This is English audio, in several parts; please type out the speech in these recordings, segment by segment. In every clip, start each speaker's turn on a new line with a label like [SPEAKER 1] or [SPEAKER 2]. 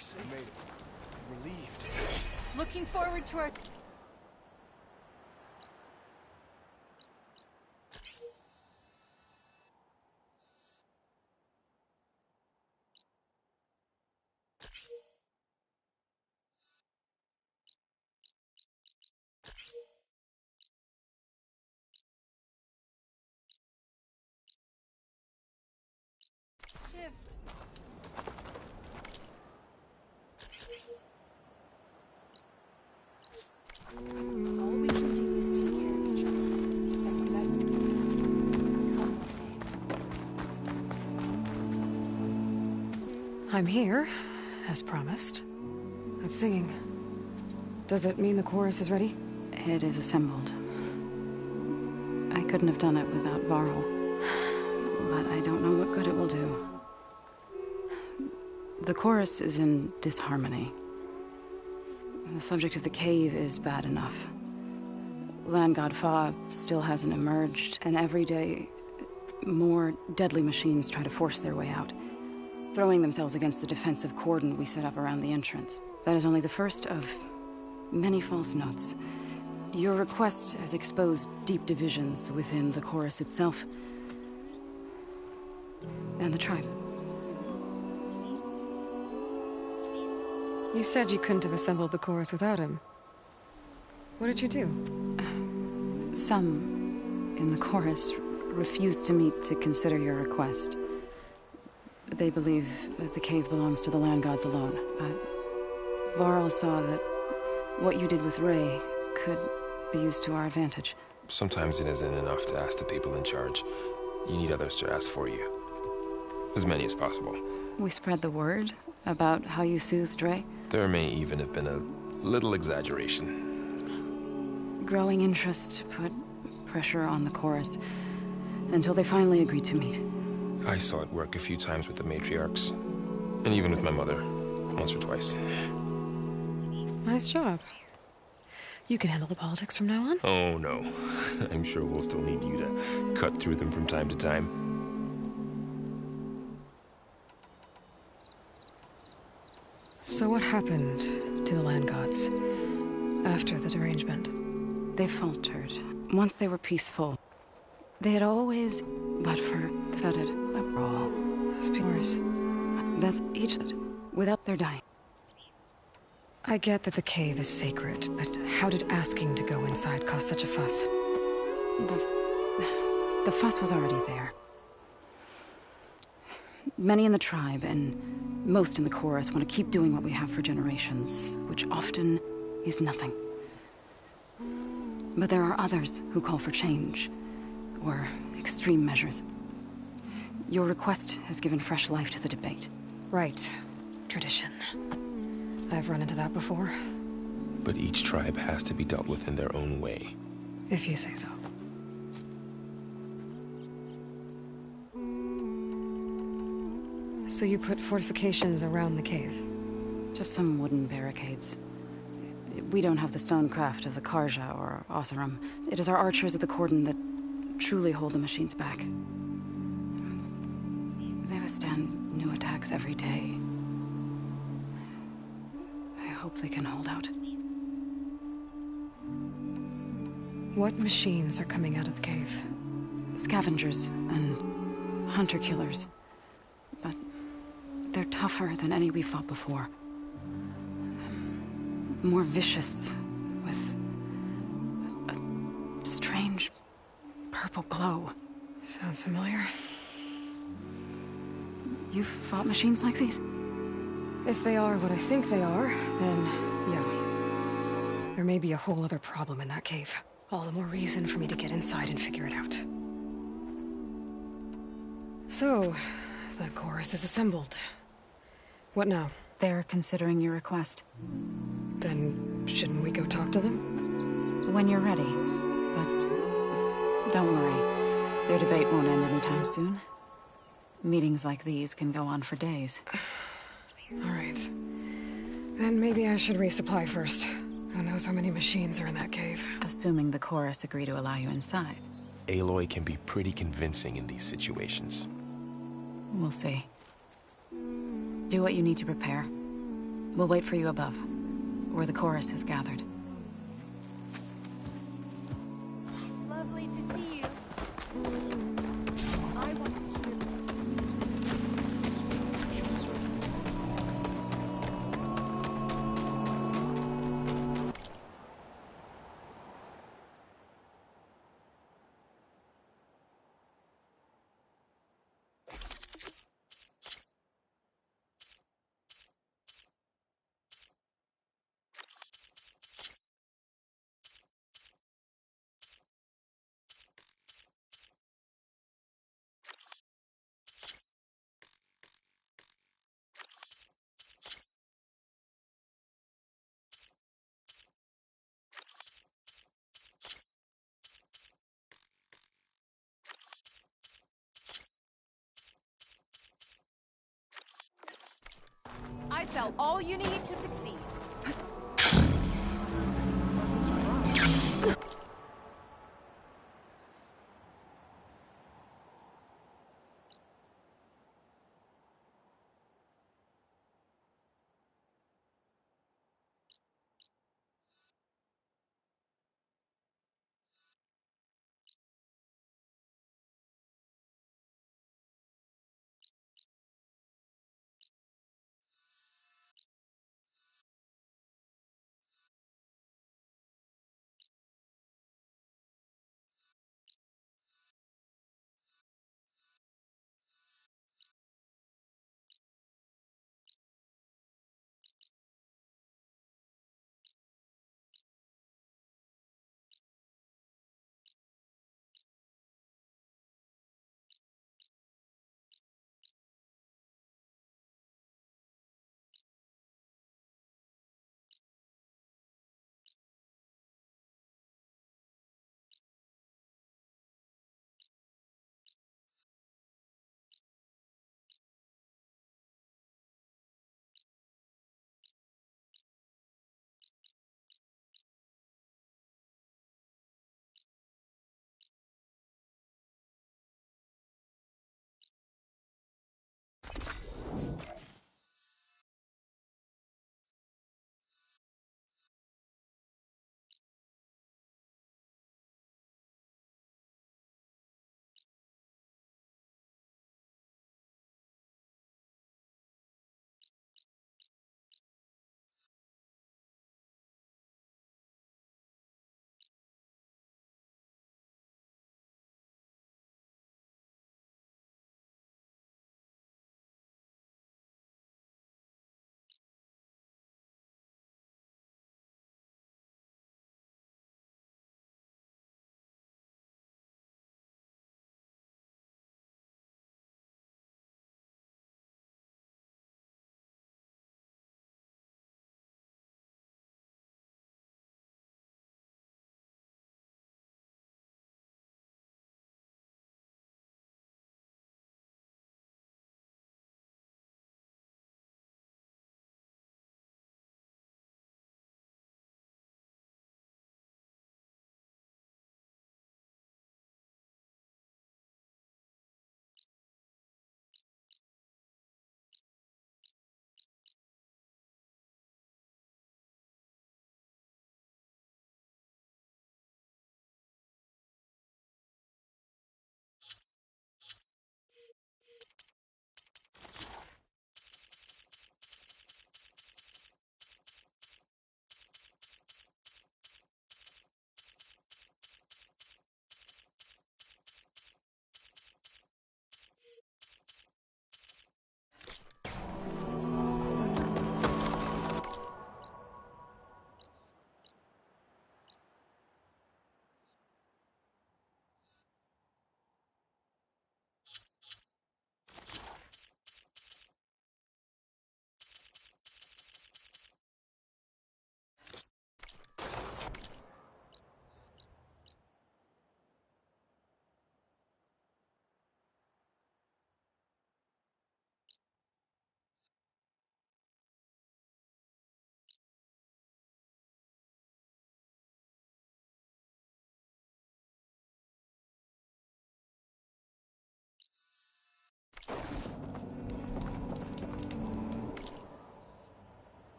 [SPEAKER 1] safe. We made it. I'm relieved.
[SPEAKER 2] Looking forward to our... shift. All we can do is take care of each other as best we can. Come with me.
[SPEAKER 3] I'm here, as promised. That's singing. Does it mean the chorus is ready?
[SPEAKER 4] It is assembled. I couldn't have done it without Varl, but I don't know what good it will do. The chorus is in disharmony. The subject of the cave is bad enough. Land God Fa still hasn't emerged, and every day, more deadly machines try to force their way out, throwing themselves against the defensive cordon we set up around the entrance. That is only the first of many false notes. Your request has exposed deep divisions within the chorus itself and the tribe.
[SPEAKER 3] You said you couldn't have assembled the chorus without him. What did you do?
[SPEAKER 4] Some in the chorus refused to meet to consider your request. They believe that the cave belongs to the land gods alone, but Varl saw that what you did with Ray could be used to our advantage.
[SPEAKER 5] Sometimes it isn't enough to ask the people in charge. You need others to ask for you. As many as possible.
[SPEAKER 4] We spread the word about how you soothed Ray.
[SPEAKER 5] There may even have been a little exaggeration.
[SPEAKER 4] Growing interest put pressure on the chorus until they finally agreed to meet.
[SPEAKER 5] I saw it work a few times with the matriarchs, and even with my mother, once or twice.
[SPEAKER 3] Nice job. You can handle the politics from now on?
[SPEAKER 5] Oh, no. I'm sure we'll still need you to cut through them from time to time.
[SPEAKER 3] So what happened to the land gods after the derangement?
[SPEAKER 4] They faltered. Once they were peaceful, they had always, but for the fetid, a brawl.
[SPEAKER 3] Spears.
[SPEAKER 4] That's each without their dying.
[SPEAKER 3] I get that the cave is sacred, but how did asking to go inside cause such a fuss?
[SPEAKER 4] The fuss was already there. Many in the tribe, and most in the chorus, want to keep doing what we have for generations, which often is nothing. But there are others who call for change, or extreme measures. Your request has given fresh life to the debate.
[SPEAKER 3] Right. Tradition. I've run into that before.
[SPEAKER 5] But each tribe has to be dealt with in their own way.
[SPEAKER 3] If you say so. So you put fortifications around the cave?
[SPEAKER 4] Just some wooden barricades. We don't have the stonecraft of the Karja or Oseram. It is our archers of the cordon that truly hold the machines back. They withstand new attacks every day. I hope they can hold out.
[SPEAKER 3] What machines are coming out of the cave?
[SPEAKER 4] Scavengers and hunter-killers. But they're tougher than any we fought before. More vicious, with a strange purple glow.
[SPEAKER 3] Sounds familiar.
[SPEAKER 4] You've fought machines like these?
[SPEAKER 3] If they are what I think they are, then yeah. There may be a whole other problem in that cave. All the more reason for me to get inside and figure it out. So, the chorus is assembled. What now?
[SPEAKER 4] They're considering your request.
[SPEAKER 3] Then, shouldn't we go talk to them?
[SPEAKER 4] When you're ready. But don't worry. Their debate won't end anytime soon. Meetings like these can go on for days.
[SPEAKER 3] All right. Then maybe I should resupply first. Who knows how many machines are in that cave?
[SPEAKER 4] Assuming the chorus agree to allow you inside.
[SPEAKER 5] Aloy can be pretty convincing in these situations.
[SPEAKER 4] We'll see. Do what you need to prepare. We'll wait for you above, where the chorus has gathered.
[SPEAKER 2] Lovely to see you. I want to hear. I sell all you need to succeed.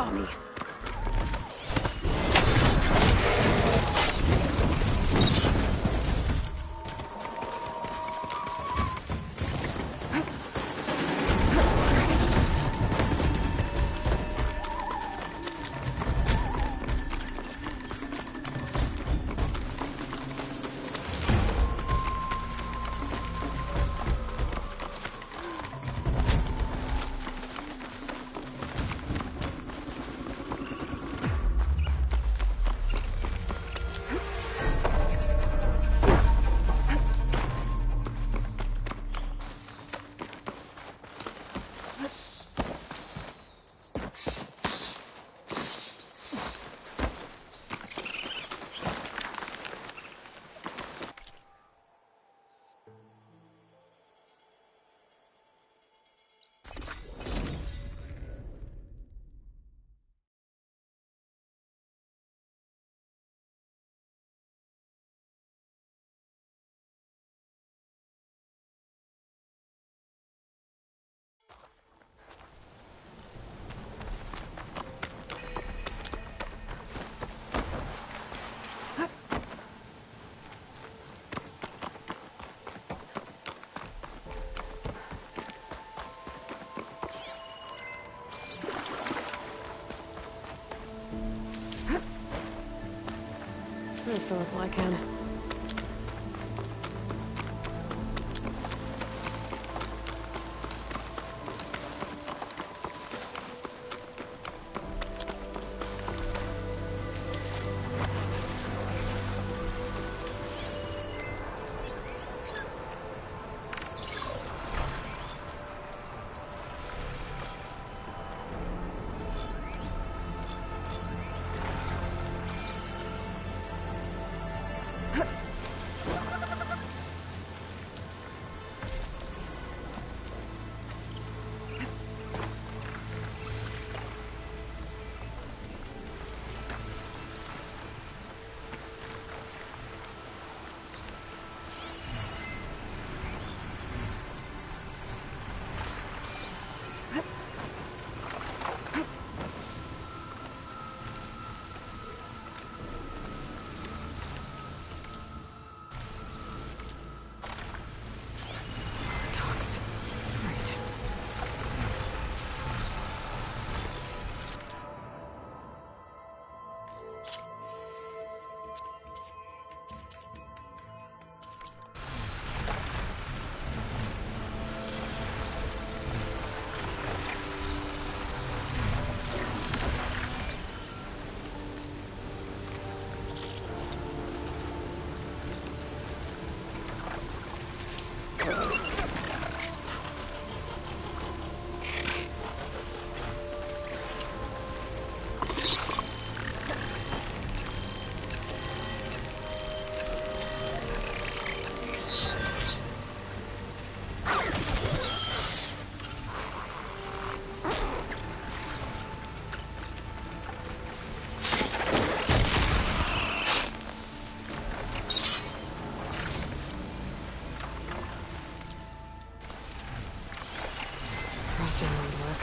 [SPEAKER 3] saw me. I'll fill up all I can. Frosting won't work.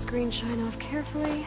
[SPEAKER 3] screen shine off carefully.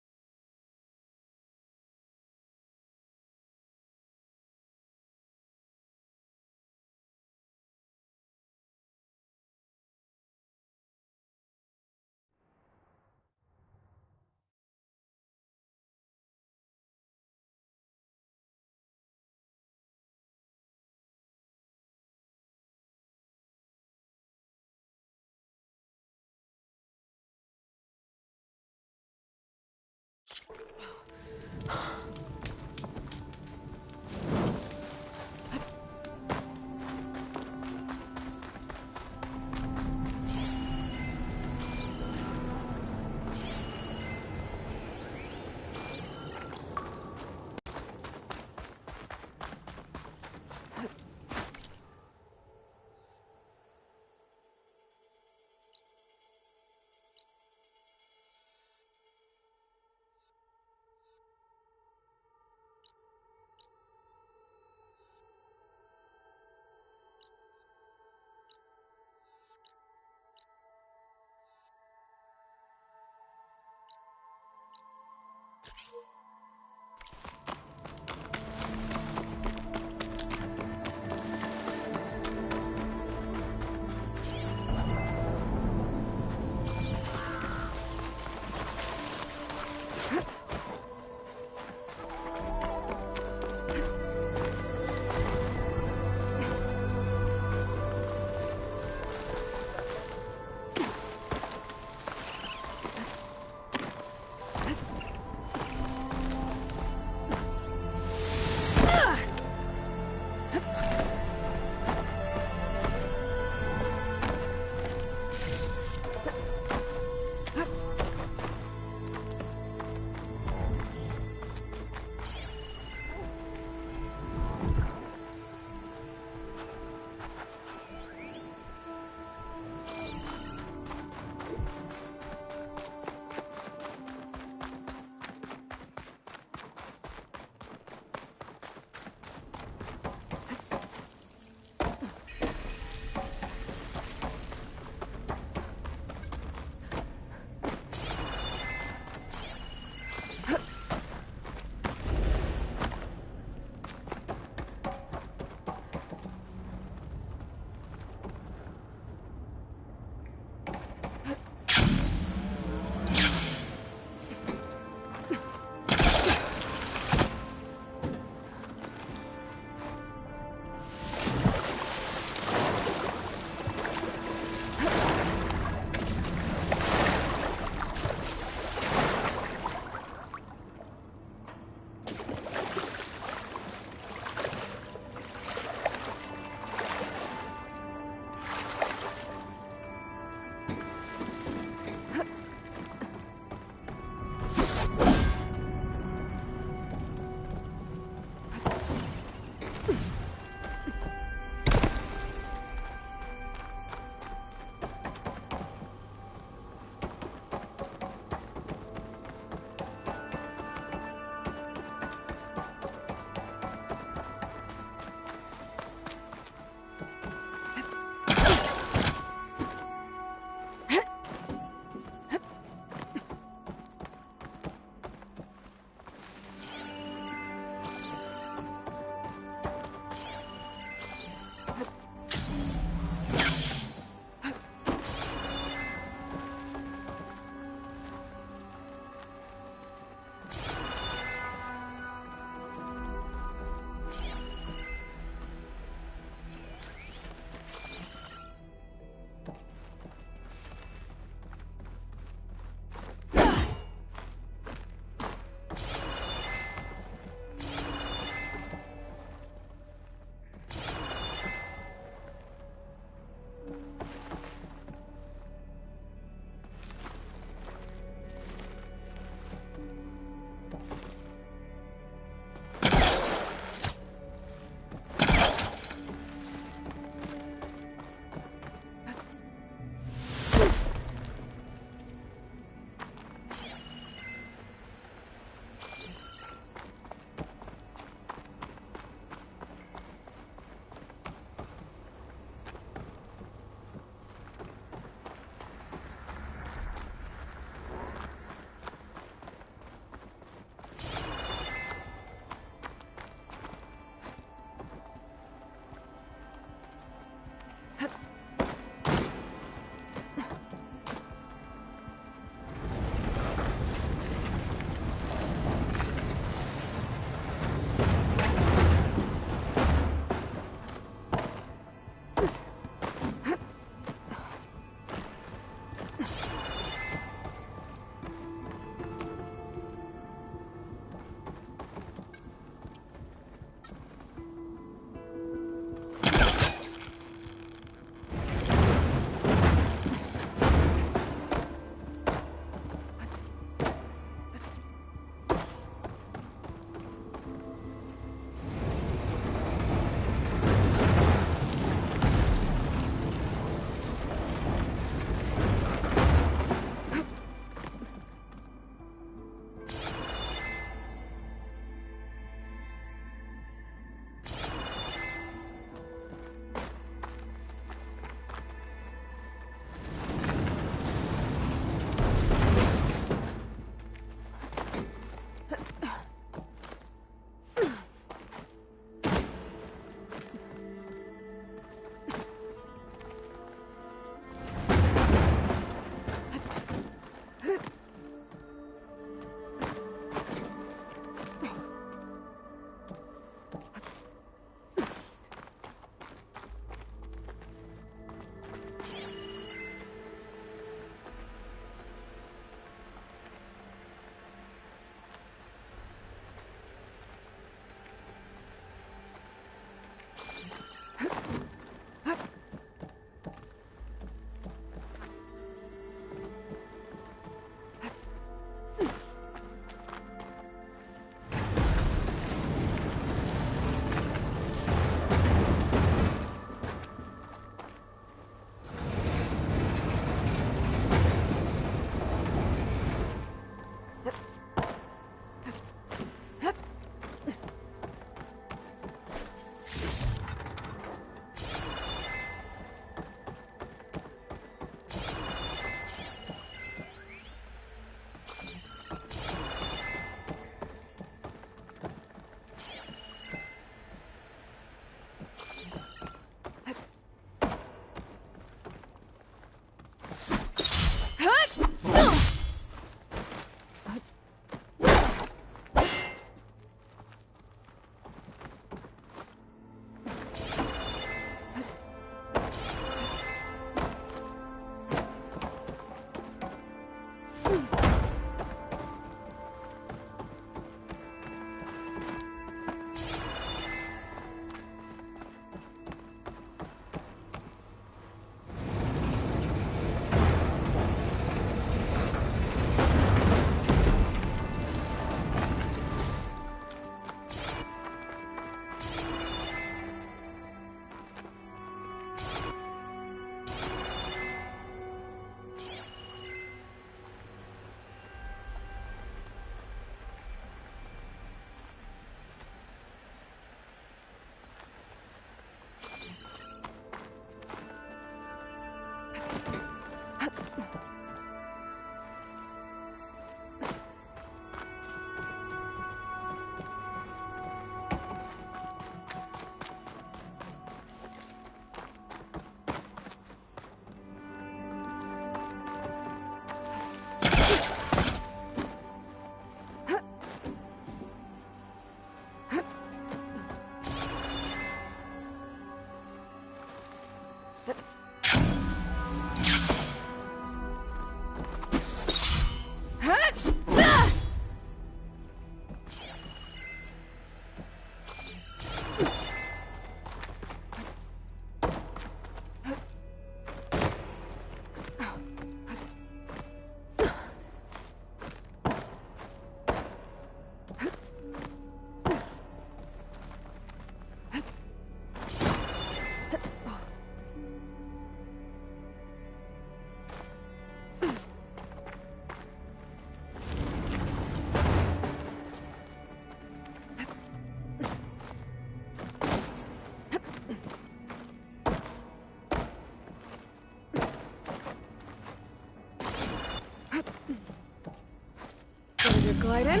[SPEAKER 3] Glide in.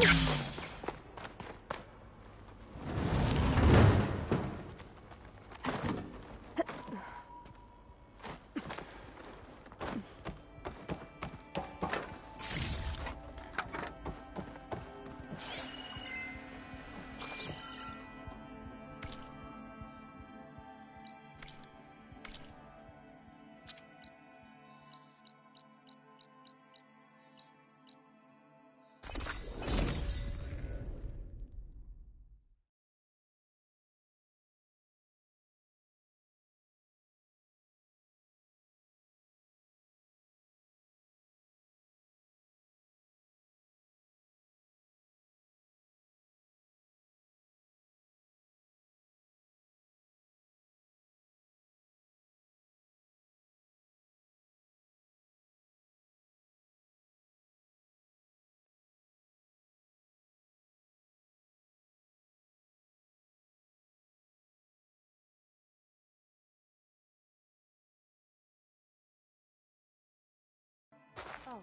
[SPEAKER 2] Oh,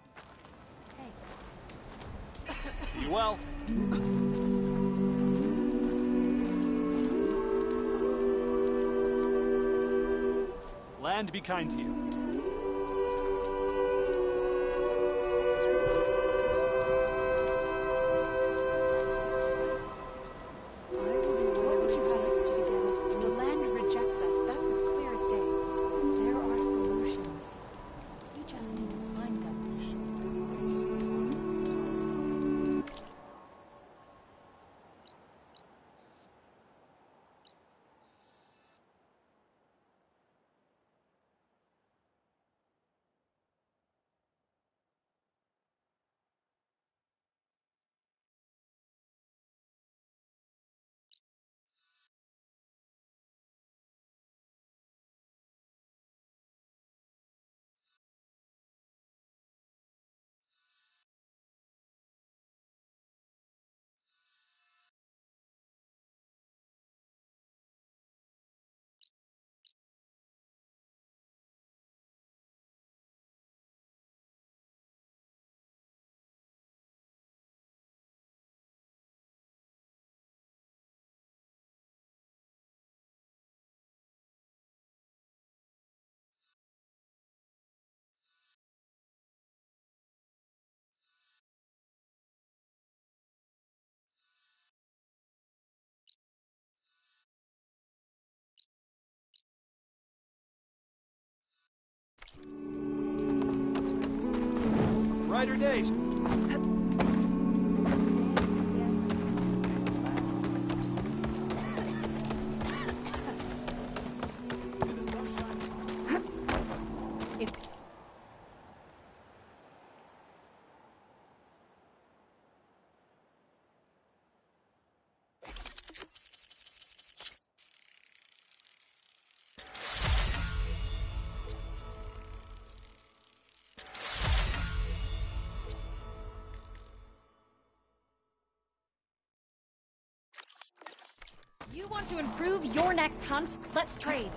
[SPEAKER 2] hey.
[SPEAKER 1] Be well. Land be kind to you.
[SPEAKER 2] What would you have us do to get us? The land rejects us. That's as clear as day. There are solutions. We just need to find them.
[SPEAKER 1] Brighter days.
[SPEAKER 6] You want to improve your next hunt? Let's trade.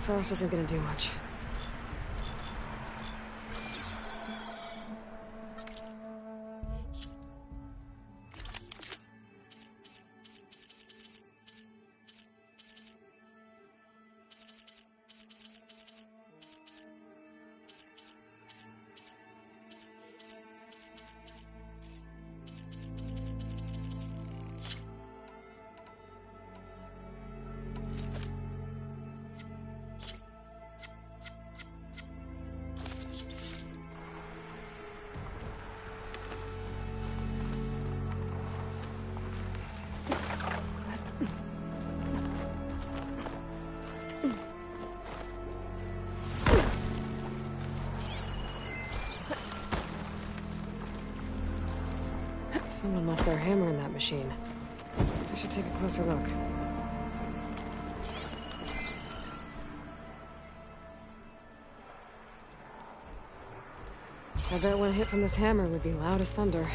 [SPEAKER 3] Frost isn't gonna do much. Someone left their hammer in that machine. I should take a closer look. I bet one hit from this hammer would be loud as thunder.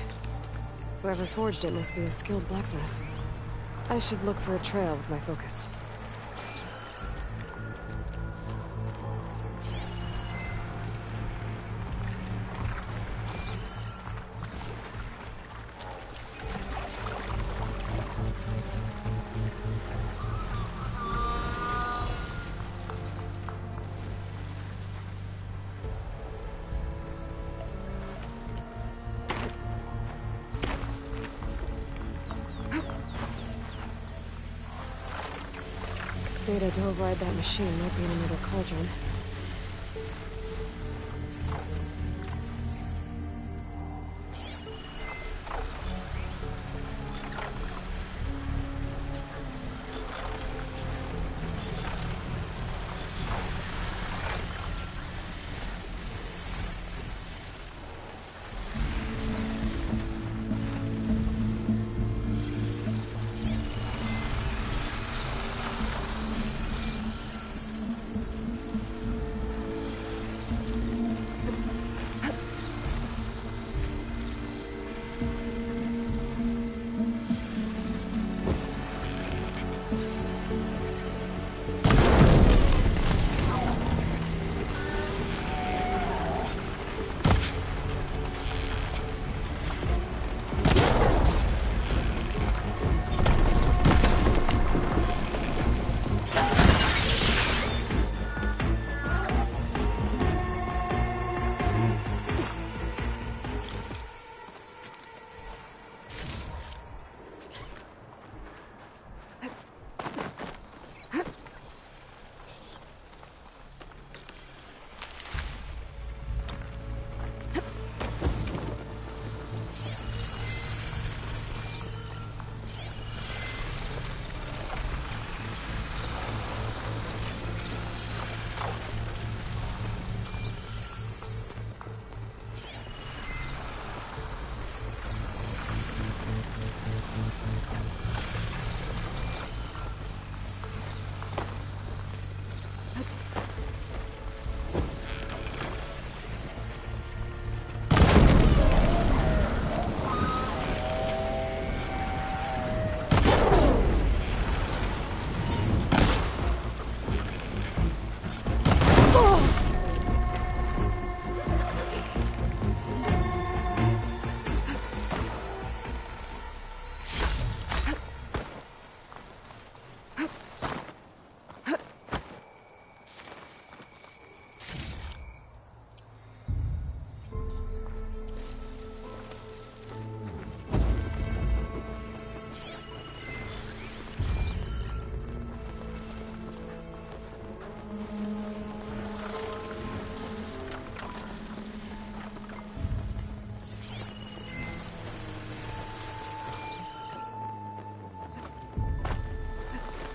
[SPEAKER 3] Whoever forged it must be a skilled blacksmith. I should look for a trail with my focus. Data to override that machine might be in another cauldron.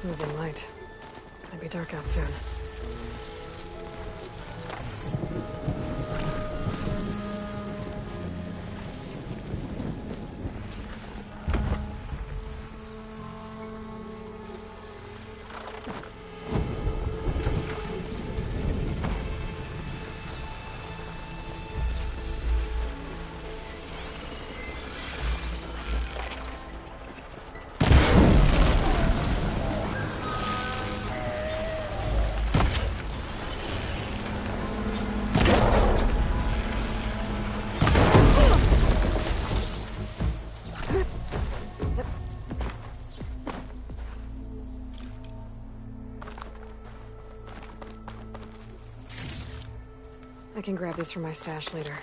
[SPEAKER 3] Losing light. Might be dark out soon. I can grab this from my stash later.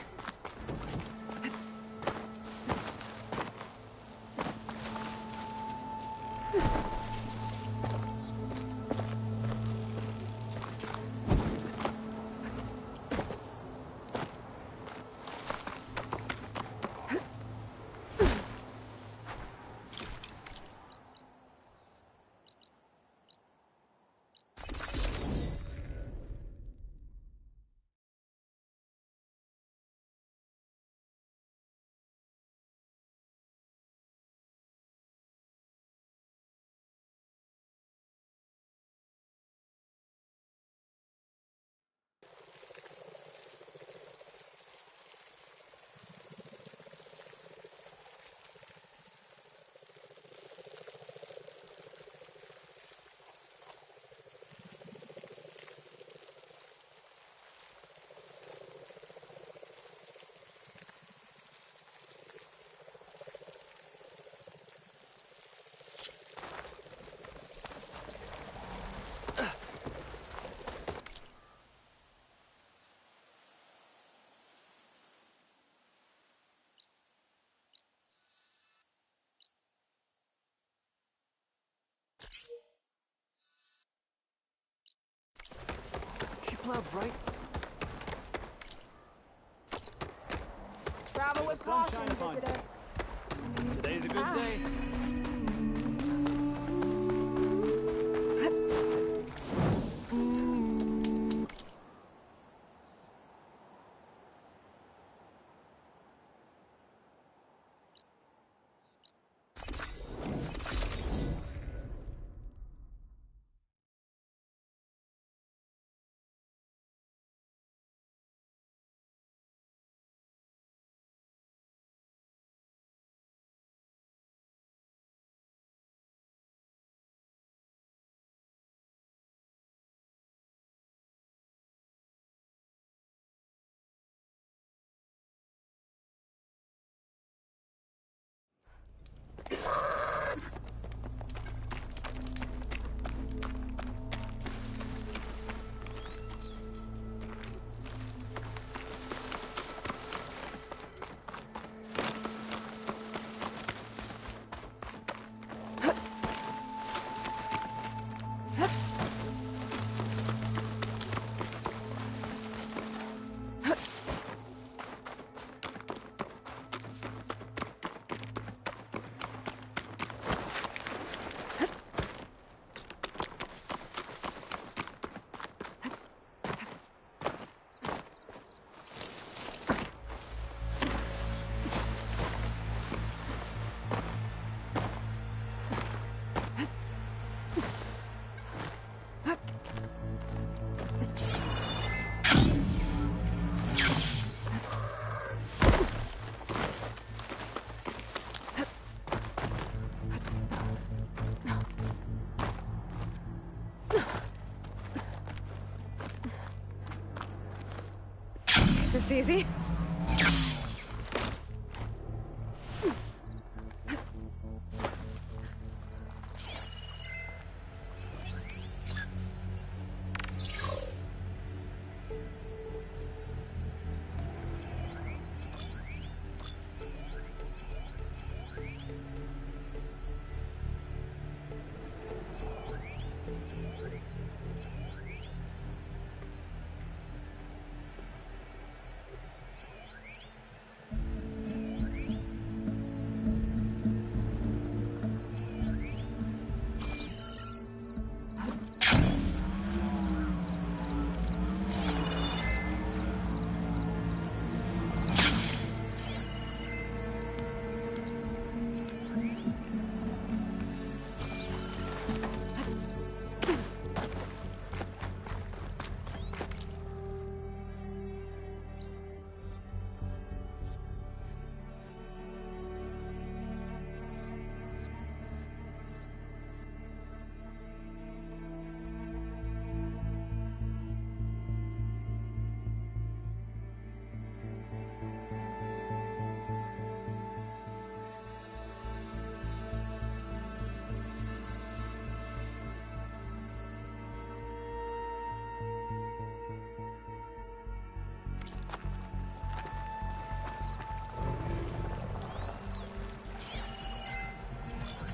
[SPEAKER 1] She plowed bright.
[SPEAKER 7] Travel with caution,
[SPEAKER 1] Sunshine upon you.
[SPEAKER 7] visitor.
[SPEAKER 1] Today's a good day.
[SPEAKER 3] This easy?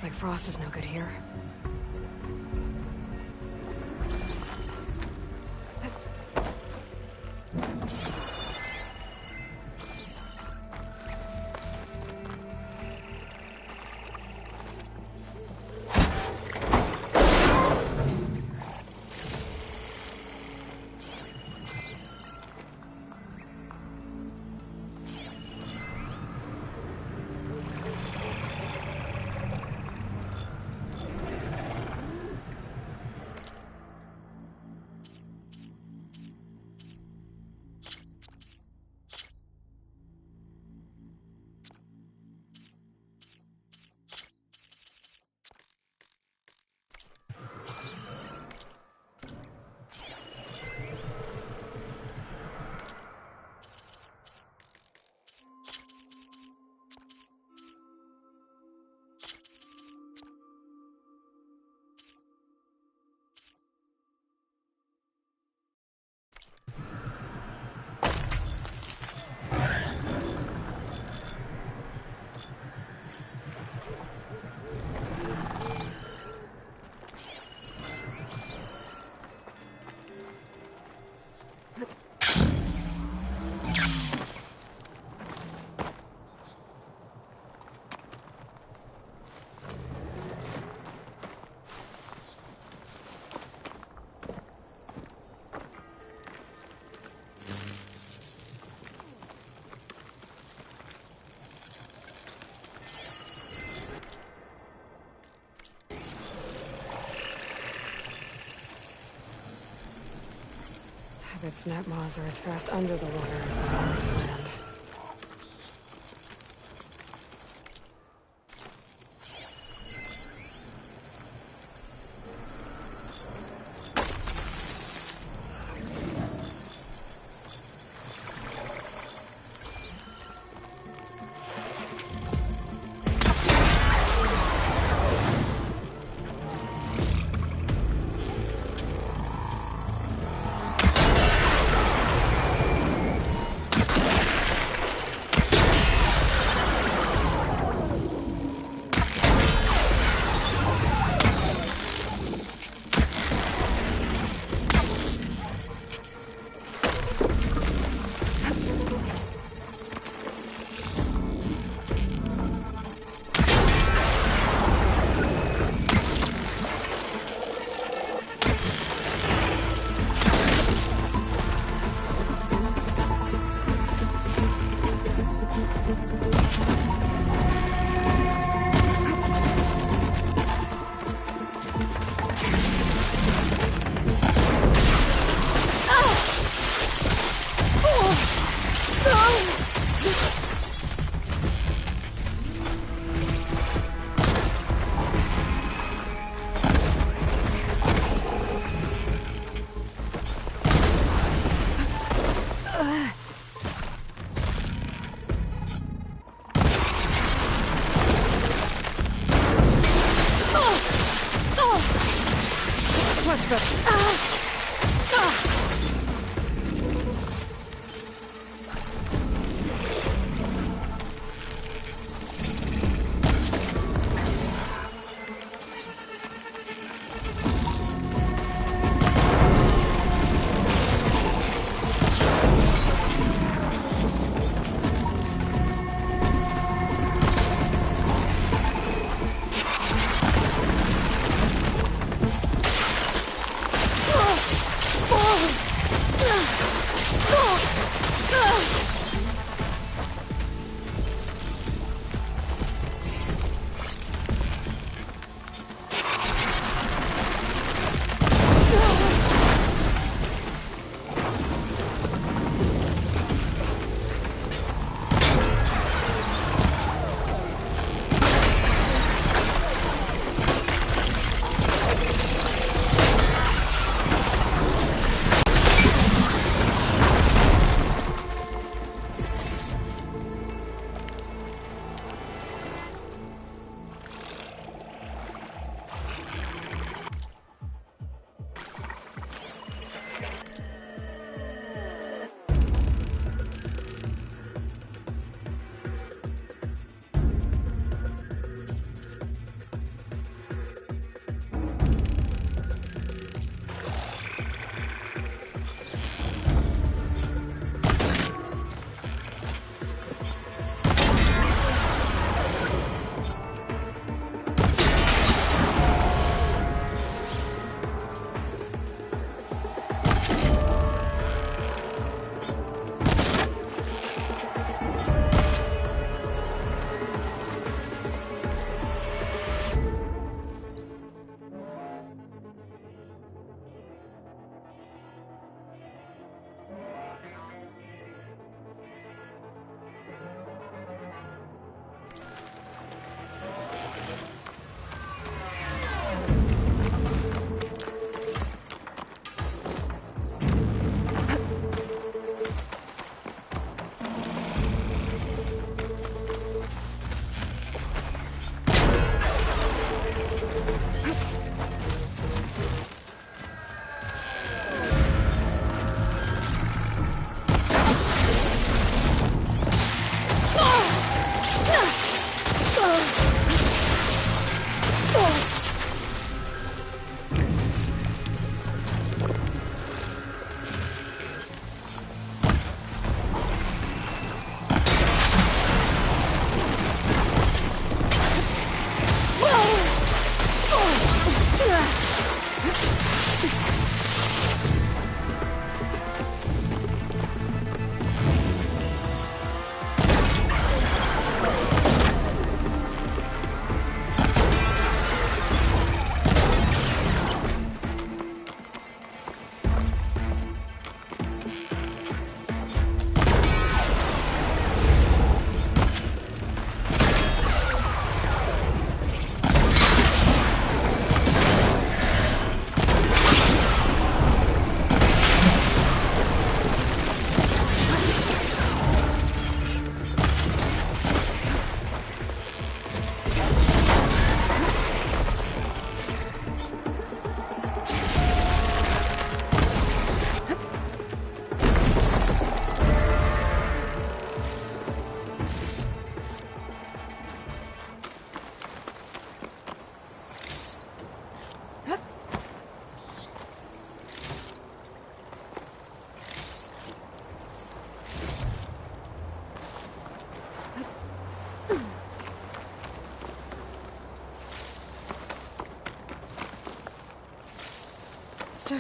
[SPEAKER 3] Looks like Frost is no good here. I bet snap maws are as fast under the water as they are on the land. Much better.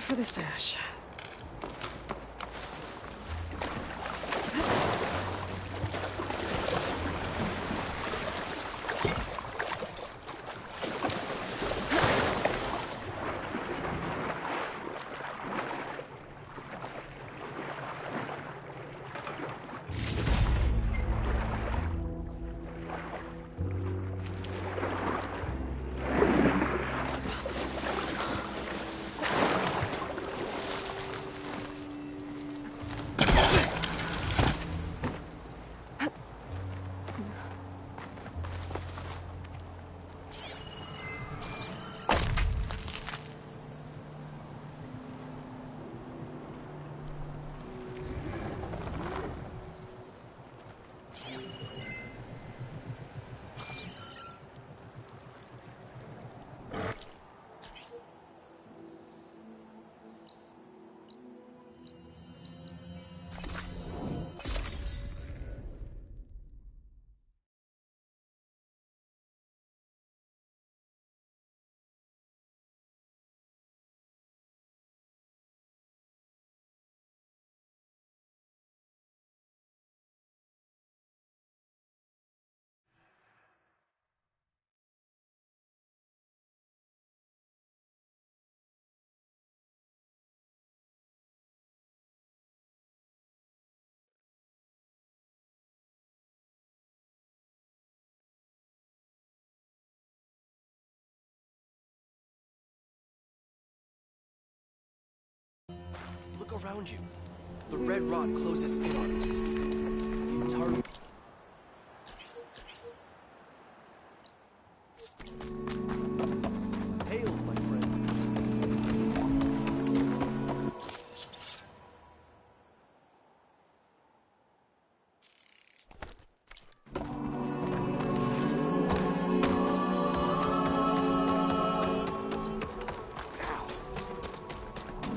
[SPEAKER 3] for the stash.
[SPEAKER 1] Look around you. The red rot closes in on us. The entire... Hail, my friend.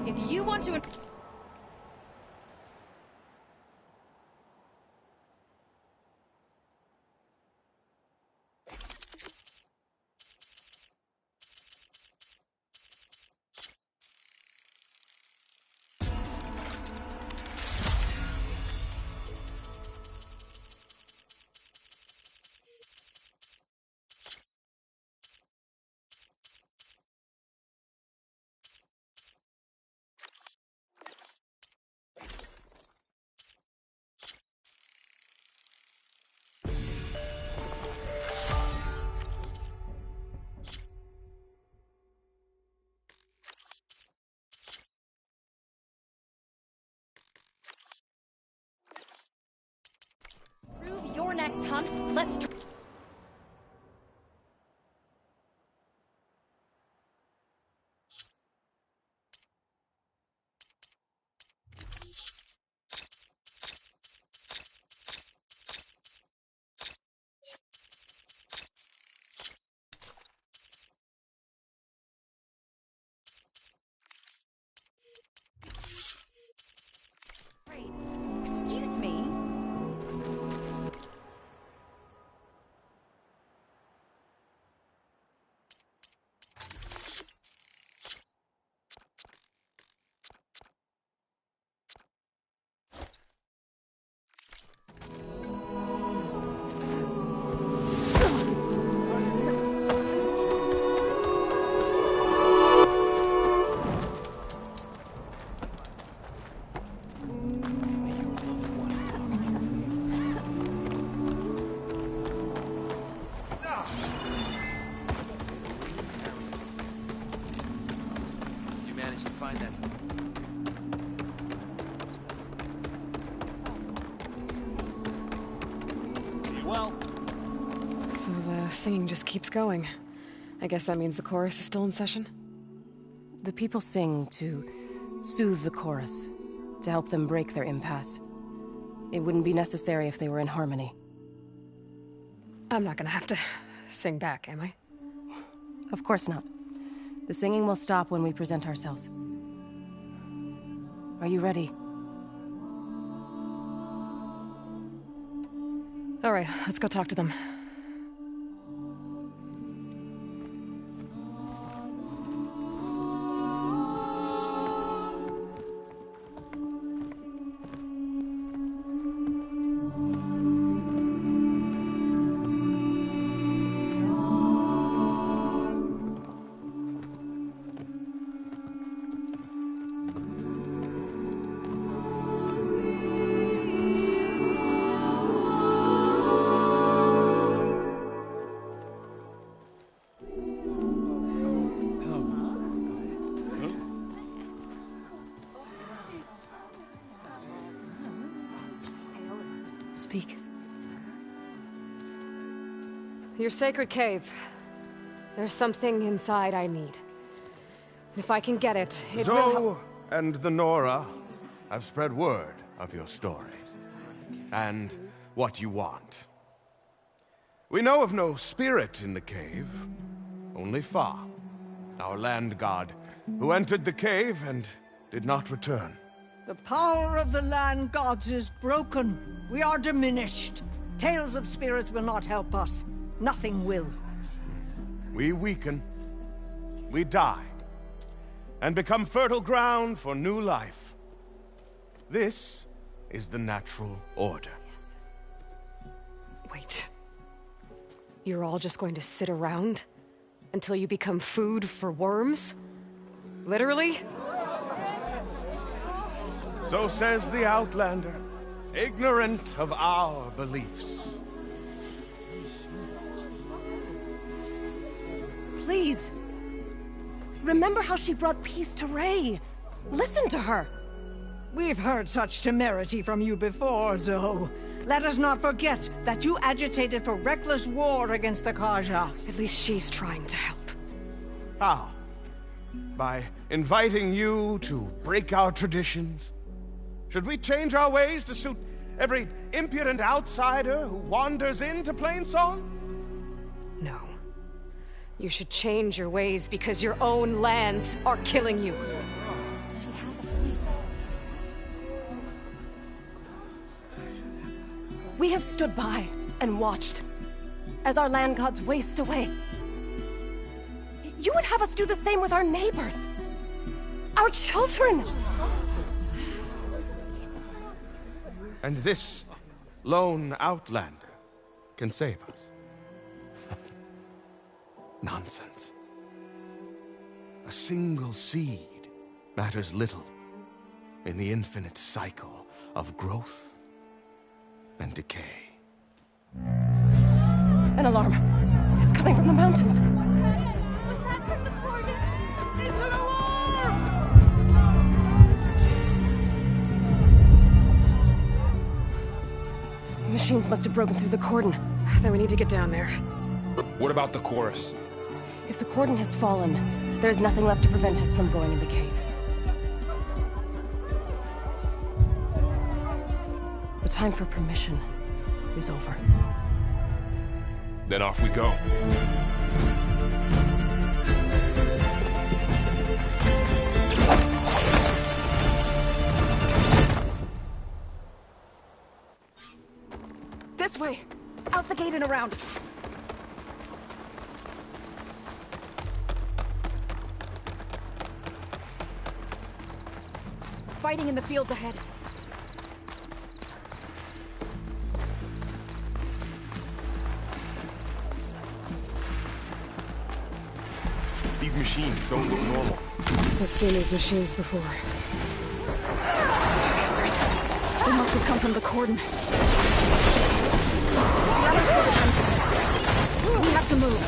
[SPEAKER 6] If you want to... Prove your next hunt. Let's... Excuse me?
[SPEAKER 1] You managed to find that. Well,
[SPEAKER 3] So the singing just keeps going. I guess that means the chorus is still in session?
[SPEAKER 8] The people sing to soothe the chorus, to help them break their impasse. It wouldn't be necessary if they were in harmony.
[SPEAKER 3] I'm not gonna have to sing back, am I?
[SPEAKER 8] Of course not. The singing will stop when we present ourselves. Are you ready?
[SPEAKER 3] All right, let's go talk to them.
[SPEAKER 8] Speak.
[SPEAKER 3] Your sacred cave. There's something inside I need. If I can get it, it will help.
[SPEAKER 9] Zoe and the Nora have spread word of your story. And what you want. We know of no spirit in the cave. Only Fa, our land god, who entered the cave and did not return.
[SPEAKER 10] The power of the land gods is broken. We are diminished. Tales of spirits will not help us. Nothing will.
[SPEAKER 9] We weaken. We die. And become fertile ground for new life. This is the natural order.
[SPEAKER 3] Yes. Wait. You're all just going to sit around until you become food for worms? Literally?
[SPEAKER 9] So says the Outlander, ignorant of our beliefs.
[SPEAKER 8] Please. Remember how she brought peace to Ray. Listen to her.
[SPEAKER 10] We've heard such temerity from you before, Zoe. Let us not forget that you agitated for reckless war against the Kaja.
[SPEAKER 3] At least she's trying to help.
[SPEAKER 9] How? By inviting you to break our traditions? Should we change our ways to suit every impudent outsider who wanders into Plainsong?
[SPEAKER 3] No. You should change your ways because your own lands are killing you.
[SPEAKER 2] She has a
[SPEAKER 8] We have stood by and watched as our land gods waste away. You would have us do the same with our neighbors. Our children.
[SPEAKER 9] And this lone outlander can save us. Nonsense. A single seed matters little in the infinite cycle of growth and decay.
[SPEAKER 8] An alarm. It's coming from the mountains.
[SPEAKER 2] Was that from the Corden?
[SPEAKER 9] It's an alarm!
[SPEAKER 8] Machines must have broken through the cordon.
[SPEAKER 3] Then we need to get down there.
[SPEAKER 5] What about the chorus?
[SPEAKER 8] If the cordon has fallen, there's nothing left to prevent us from going in the cave. The time for permission is over.
[SPEAKER 5] Then off we go.
[SPEAKER 6] This way! Out the gate and around! Fighting in the fields ahead.
[SPEAKER 5] These machines don't look normal.
[SPEAKER 3] I've seen these machines before.
[SPEAKER 6] Killers. They must have come from the cordon. The others were the entrance. We have to move.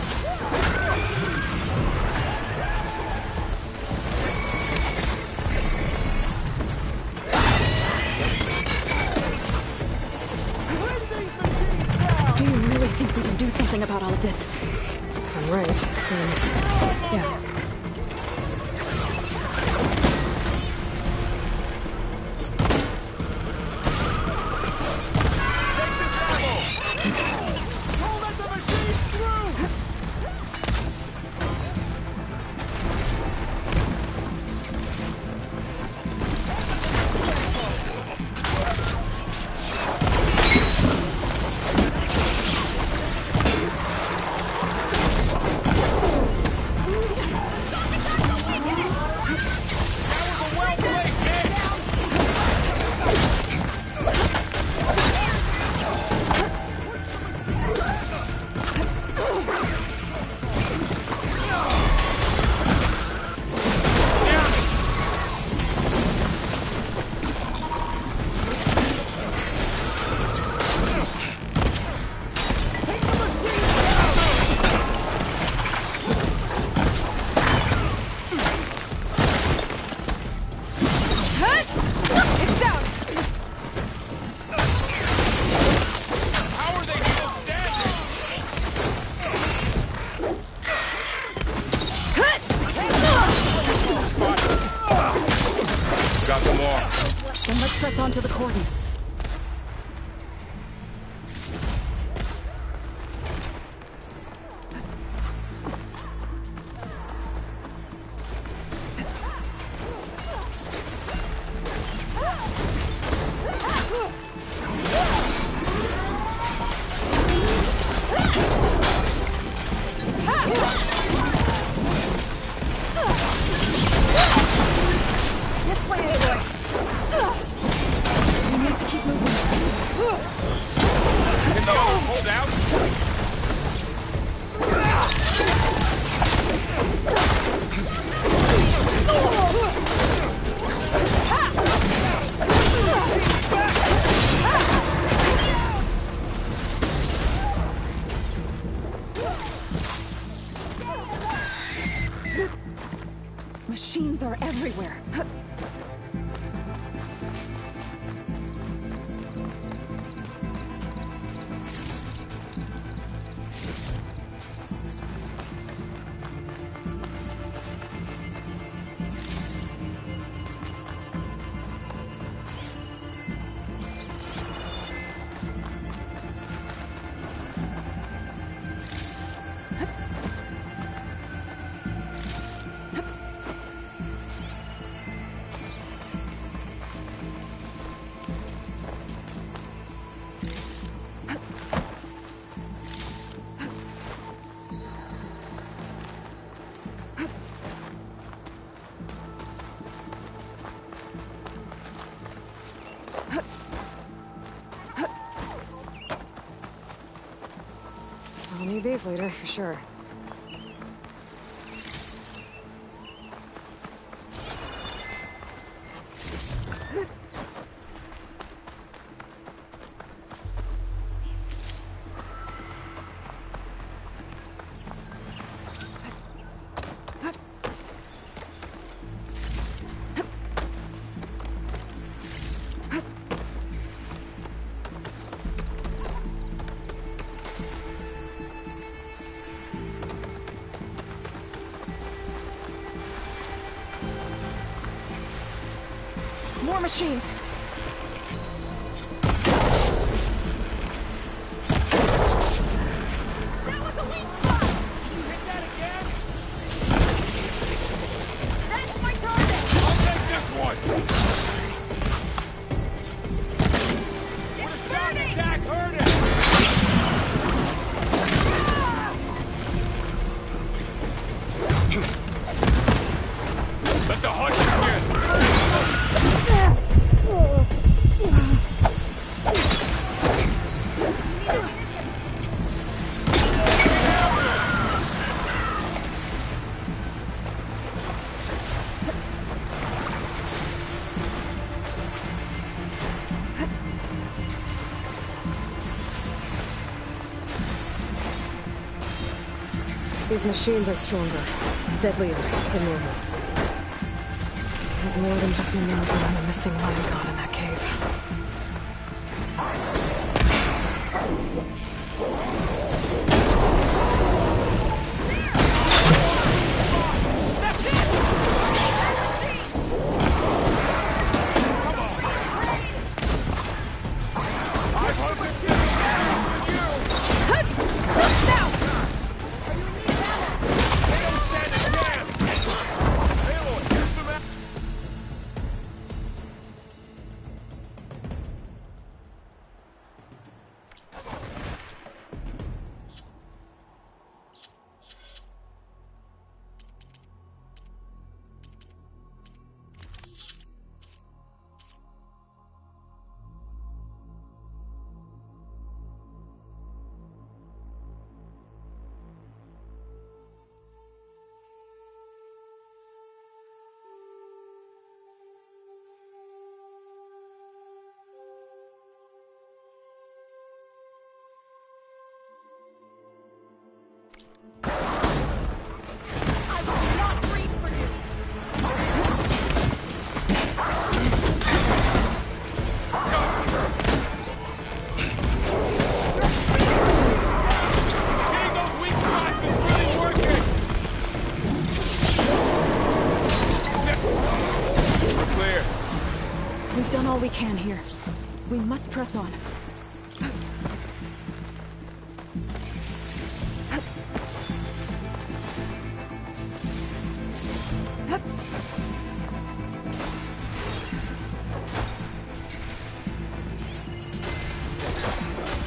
[SPEAKER 6] Do you really think we can do something about all of this?
[SPEAKER 3] If I'm right, then... yeah.
[SPEAKER 4] Then let's press onto the cordon. Machines are everywhere.
[SPEAKER 3] I'll need these later, for sure.
[SPEAKER 4] More machines!
[SPEAKER 6] That was a weak spot!
[SPEAKER 7] You hit that again?
[SPEAKER 6] That's my target!
[SPEAKER 7] I'll take this one! What a shot attack hurt it! Let the hunt begin!
[SPEAKER 3] These machines are stronger, deadlier than normal. There's more than just Minerva and the missing land god in that cave.
[SPEAKER 8] all we can here. We must press on.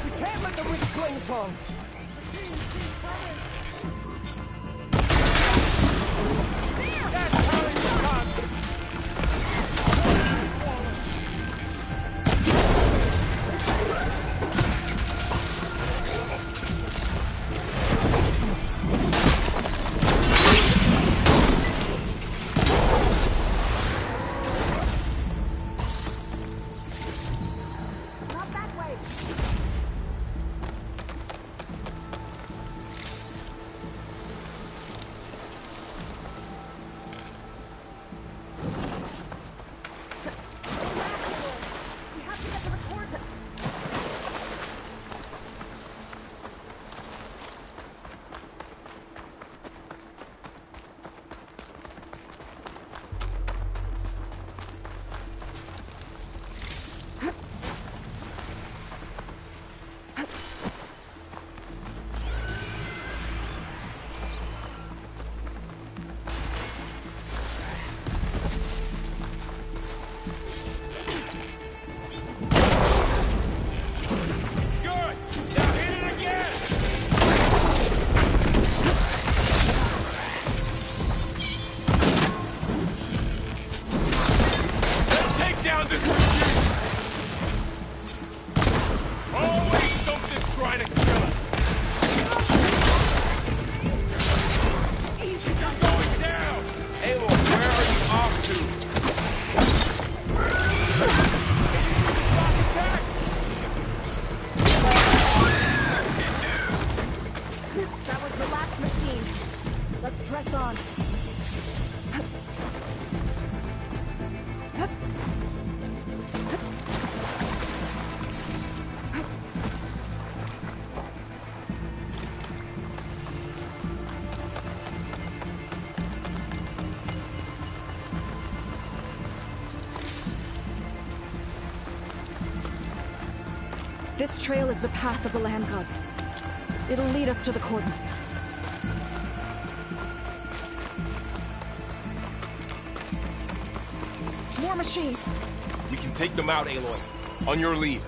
[SPEAKER 7] We can't let the wind cling tongue. That's how it's done.
[SPEAKER 8] This trail is the path of the land gods. It'll lead us to the cordon. More machines.
[SPEAKER 7] We can take them out, Aloy. On your leave.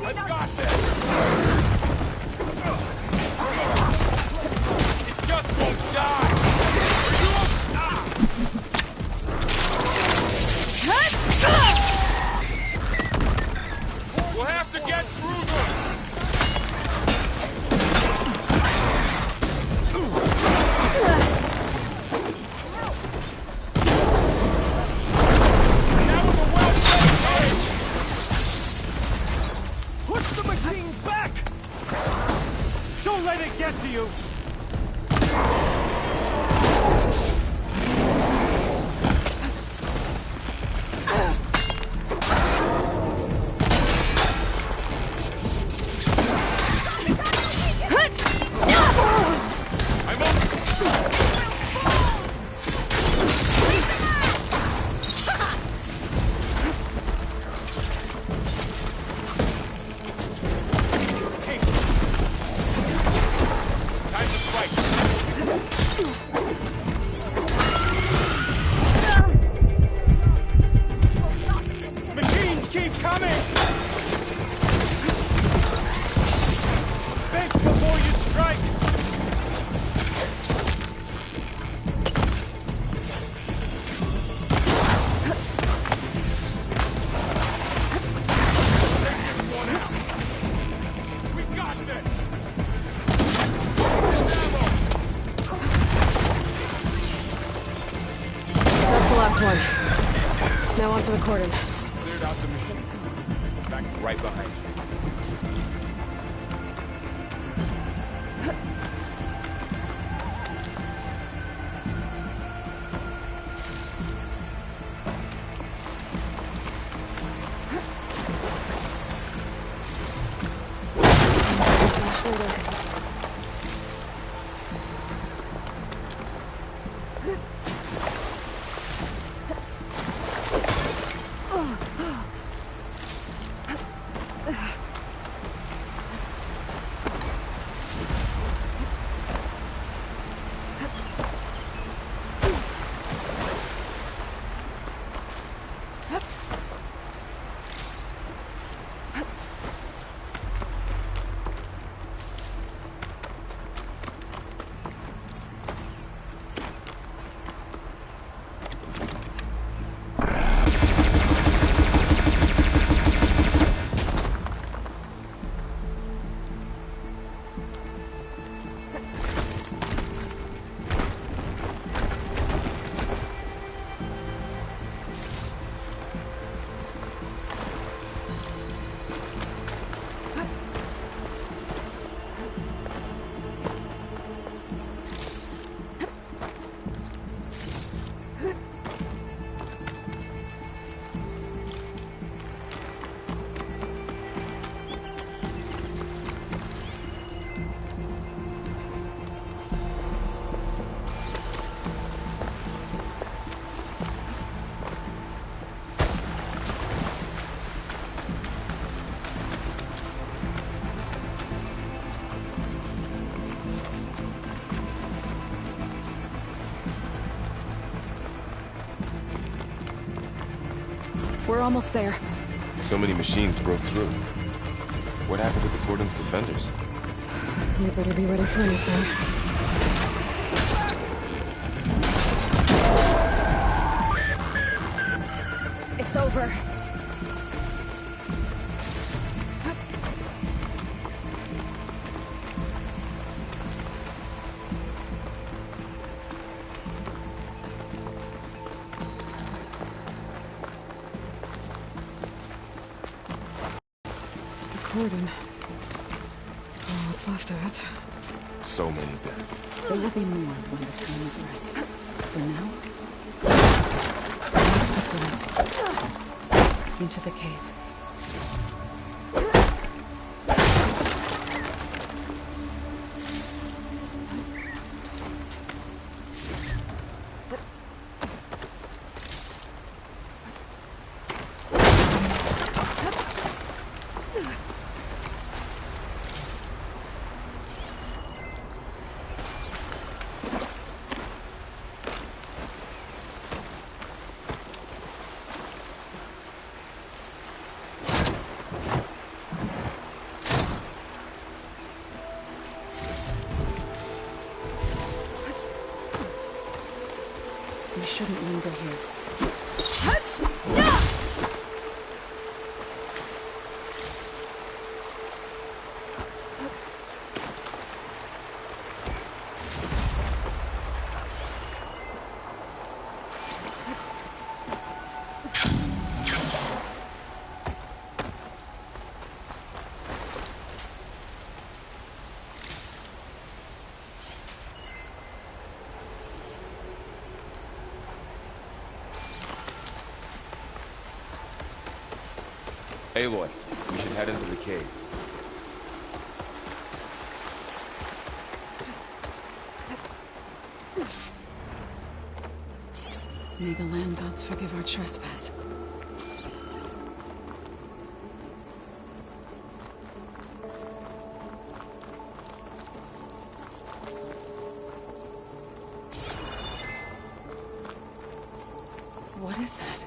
[SPEAKER 7] I've got this! It just won't die! We'll have to get through them! That was a well-played game! Push the machine back! Don't let it get to you!
[SPEAKER 8] Now onto the cordon.
[SPEAKER 7] Cleared out the machine. Back right behind you.
[SPEAKER 3] We're almost there.
[SPEAKER 5] So many machines broke through. What happened to the Cordon's defenders?
[SPEAKER 3] You better be ready for anything.
[SPEAKER 8] It's over.
[SPEAKER 3] Cordon. All what's left of it.
[SPEAKER 5] So many dead.
[SPEAKER 4] There will be more when the time is right. For now, let's go into the cave. We shouldn't linger here.
[SPEAKER 5] Aloy, we should head into the cave.
[SPEAKER 4] May the land gods forgive our trespass. What is that?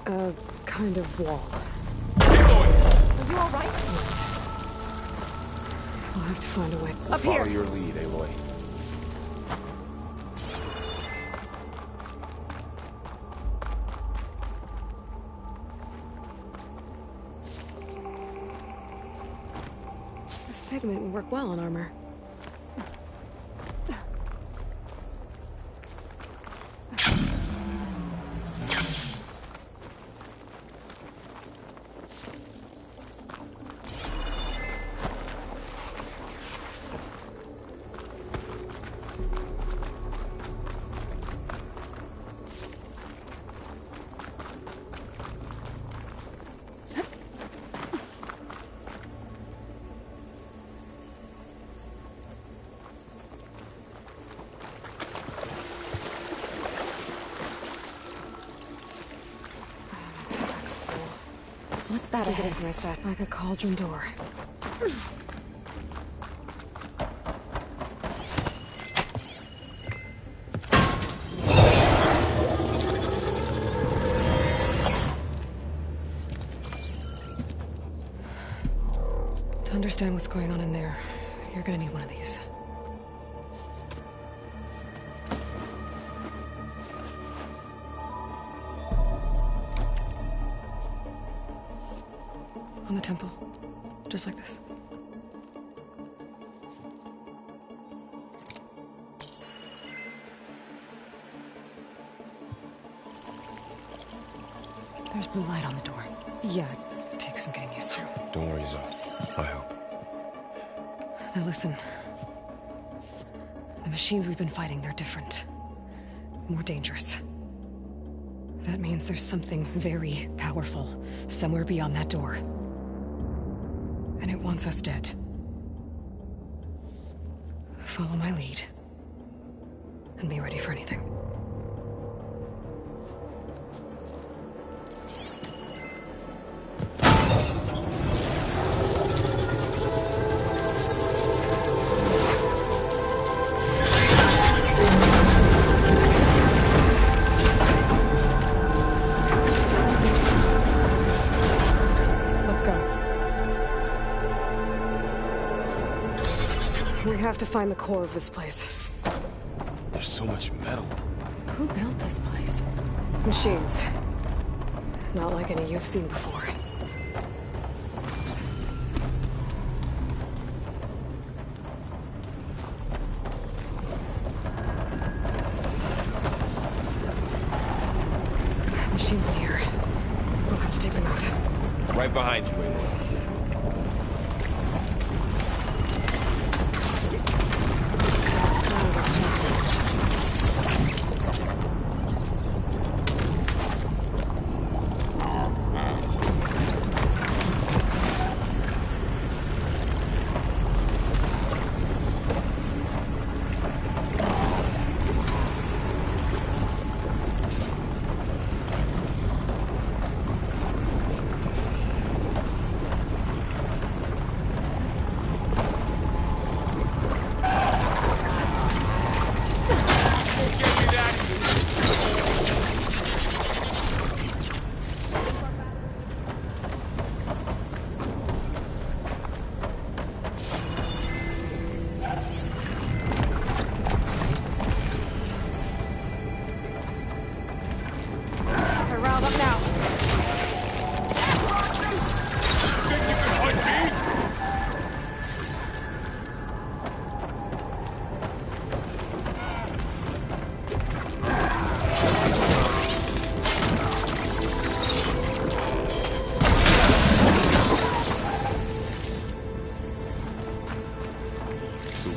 [SPEAKER 3] A kind of wall.
[SPEAKER 8] Are you alright?
[SPEAKER 3] We'll have to find a way.
[SPEAKER 8] Up
[SPEAKER 5] Follow
[SPEAKER 8] here!
[SPEAKER 5] your lead, Aloy.
[SPEAKER 3] This pigment would work well on armor.
[SPEAKER 4] What's that
[SPEAKER 3] Get
[SPEAKER 4] ahead?
[SPEAKER 3] into my stack like a cauldron door. To understand what's going on in there, you're gonna need one of these. On the temple. Just like this.
[SPEAKER 4] There's blue light on the door.
[SPEAKER 3] Yeah, it takes some getting used to.
[SPEAKER 5] Don't worry, Zoe. I help.
[SPEAKER 3] Now listen. The machines we've been fighting, they're different. More dangerous. That means there's something very powerful somewhere beyond that door. And it wants us dead. Follow my lead. And be ready for anything. have to find the core of this place.
[SPEAKER 5] There's so much metal.
[SPEAKER 4] Who built this place?
[SPEAKER 3] Machines. Not like any you've seen before. Machines in here. We'll have to take them out.
[SPEAKER 5] Right behind you, Aloy.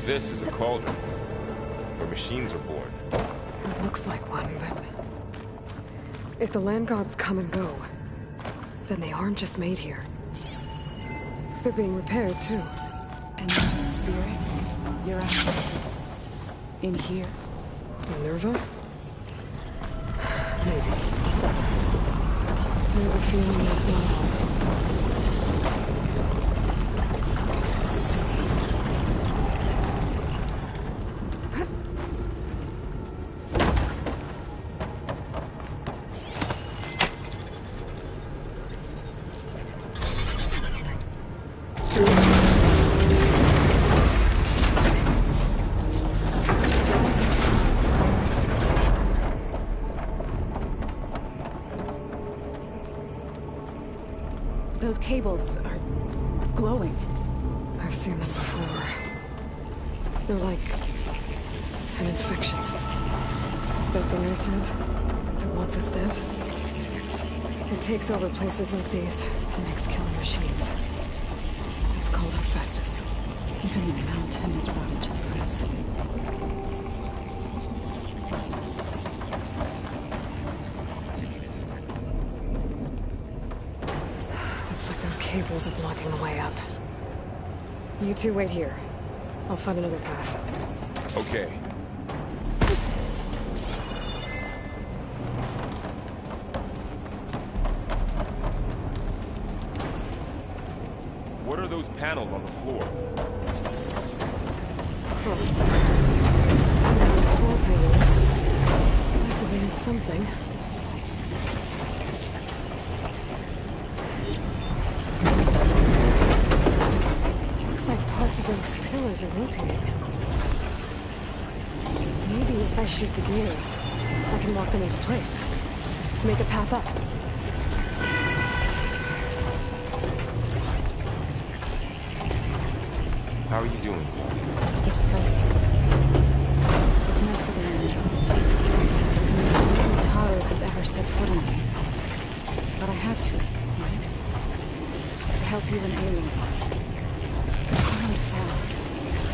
[SPEAKER 5] This is a cauldron, where machines are born.
[SPEAKER 3] It looks like one, but... if the land gods come and go, then they aren't just made here. They're being repaired, too.
[SPEAKER 4] And this spirit, Uranus, is in here?
[SPEAKER 3] Minerva? Maybe. I have a feeling that's not all.
[SPEAKER 4] Those cables are glowing.
[SPEAKER 3] I've seen them before. They're like an infection. That thing I said, that once is dead. It takes over places like these and makes killing machines. It's called Hephaestus.
[SPEAKER 4] Even the mountain is rotted to the roots.
[SPEAKER 3] Cables are blocking the way up. You two wait here. I'll find another path.
[SPEAKER 5] Okay. What are those panels on the floor?
[SPEAKER 3] Standing on this floor panel. Activated something. Parts of those pillars are rotating. Maybe if I shoot the gears, I can lock them into place. Make a path up.
[SPEAKER 5] How are you doing, Zoe?
[SPEAKER 4] This place is meant for the angels. No Taro has ever set foot in it. But I had to, right? To help you and Aloy.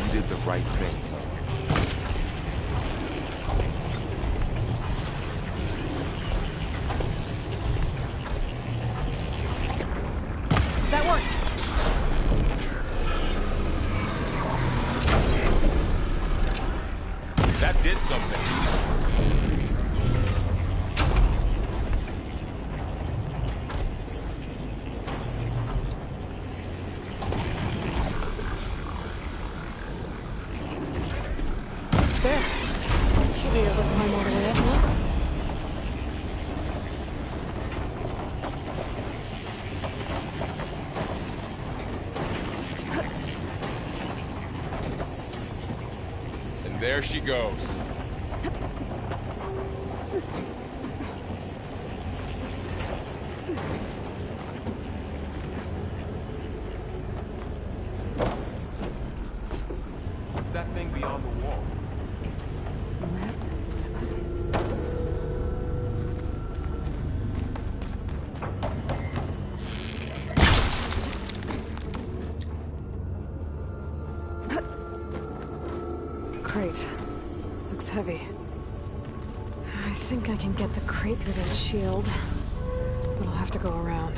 [SPEAKER 5] You did the right thing, son.
[SPEAKER 6] That worked!
[SPEAKER 5] That did something. There she goes.
[SPEAKER 7] What's that thing beyond the wall?
[SPEAKER 4] It's massive.
[SPEAKER 3] Crate. Looks heavy. I think I can get the crate through that shield, but I'll have to go around.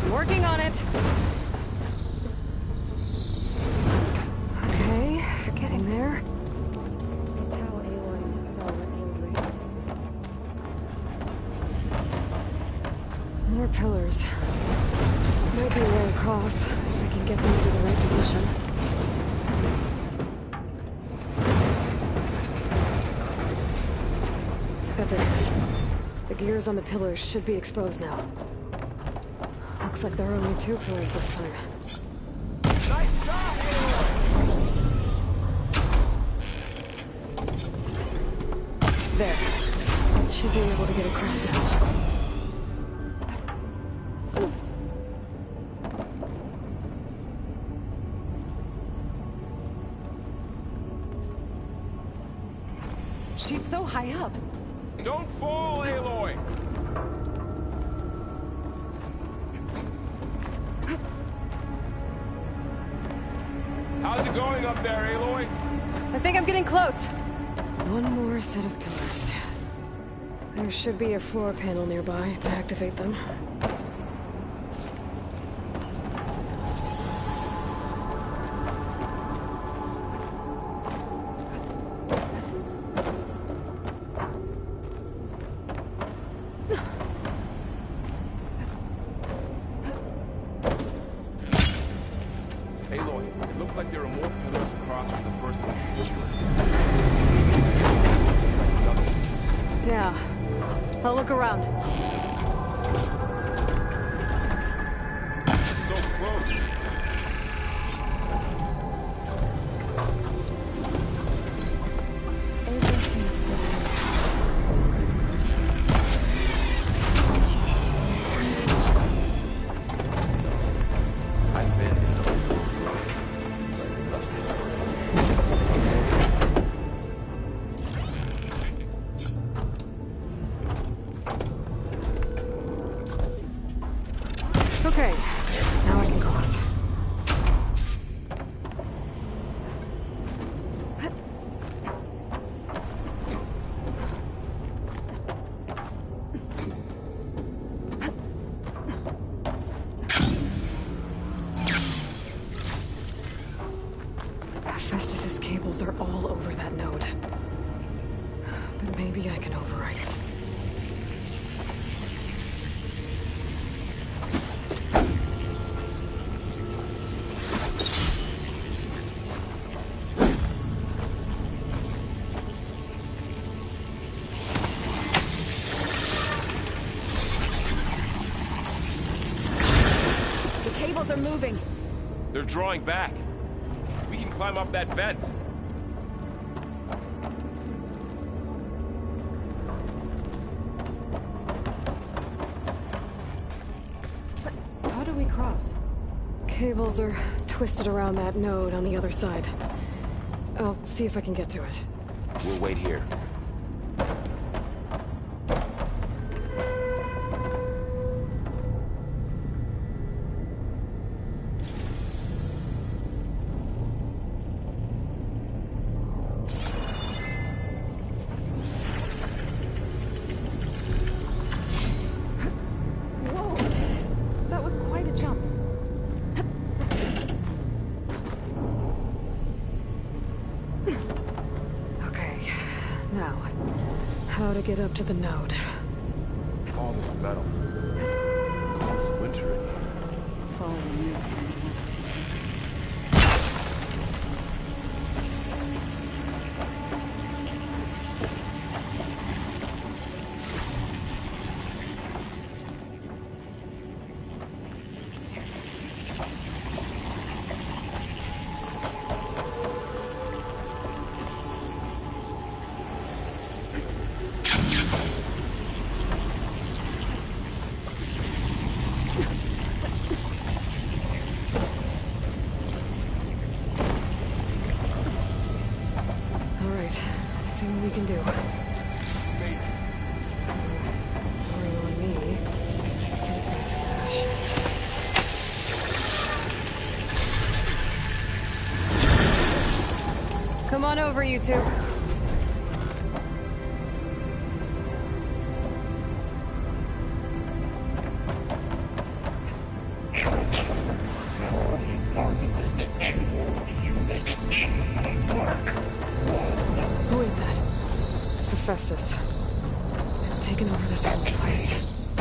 [SPEAKER 3] I'm working on it. Okay, getting there.
[SPEAKER 4] It's how Aloy saw what Andrew.
[SPEAKER 3] More pillars. Might be a way across, if I can get them into the right position. That did it. The gears on the pillars should be exposed now. Looks like there are only 2 pillars this time.
[SPEAKER 7] Nice shot, Aloy!
[SPEAKER 3] There. Should be able to get across now.
[SPEAKER 4] She's so high up.
[SPEAKER 7] Don't fall, Aloy! How's it going up there, Aloy?
[SPEAKER 3] I think I'm getting close. One more set of pillars. There should be a floor panel nearby to activate them.
[SPEAKER 7] Aloy, it looks like there are more pillars across from the first one.
[SPEAKER 3] Yeah. I'll look around.
[SPEAKER 7] So close. I've been in
[SPEAKER 3] Okay. Now I can cross. Festus's cables are all over that node. But maybe I can override it.
[SPEAKER 4] The cables are moving.
[SPEAKER 7] They're drawing back. We can climb up that vent.
[SPEAKER 4] How do we cross?
[SPEAKER 3] Cables are twisted around that node on the other side. I'll see if I can get to it.
[SPEAKER 7] We'll wait here.
[SPEAKER 4] Whoa! That was quite a jump.
[SPEAKER 3] Okay. Now, how to get up to the node?
[SPEAKER 7] All this metal. Almost winter in here.
[SPEAKER 3] see what we can do. Worrying on me. Let's head to my stash. Come on over, you two. Who is that? Hephaestus. It's taken over this whole place.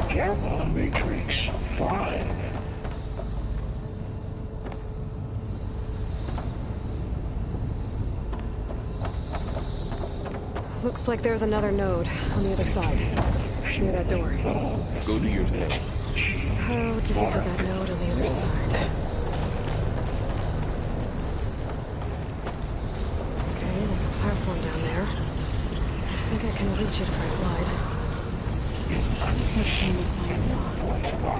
[SPEAKER 11] Gamma Matrix 5.
[SPEAKER 3] Looks like there's another node on the other side, near that door.
[SPEAKER 5] Go do your thing.
[SPEAKER 3] How to get to that node on the other side? Okay, there's a platform down there. I think I can reach it if I glide.
[SPEAKER 4] Let's stand aside.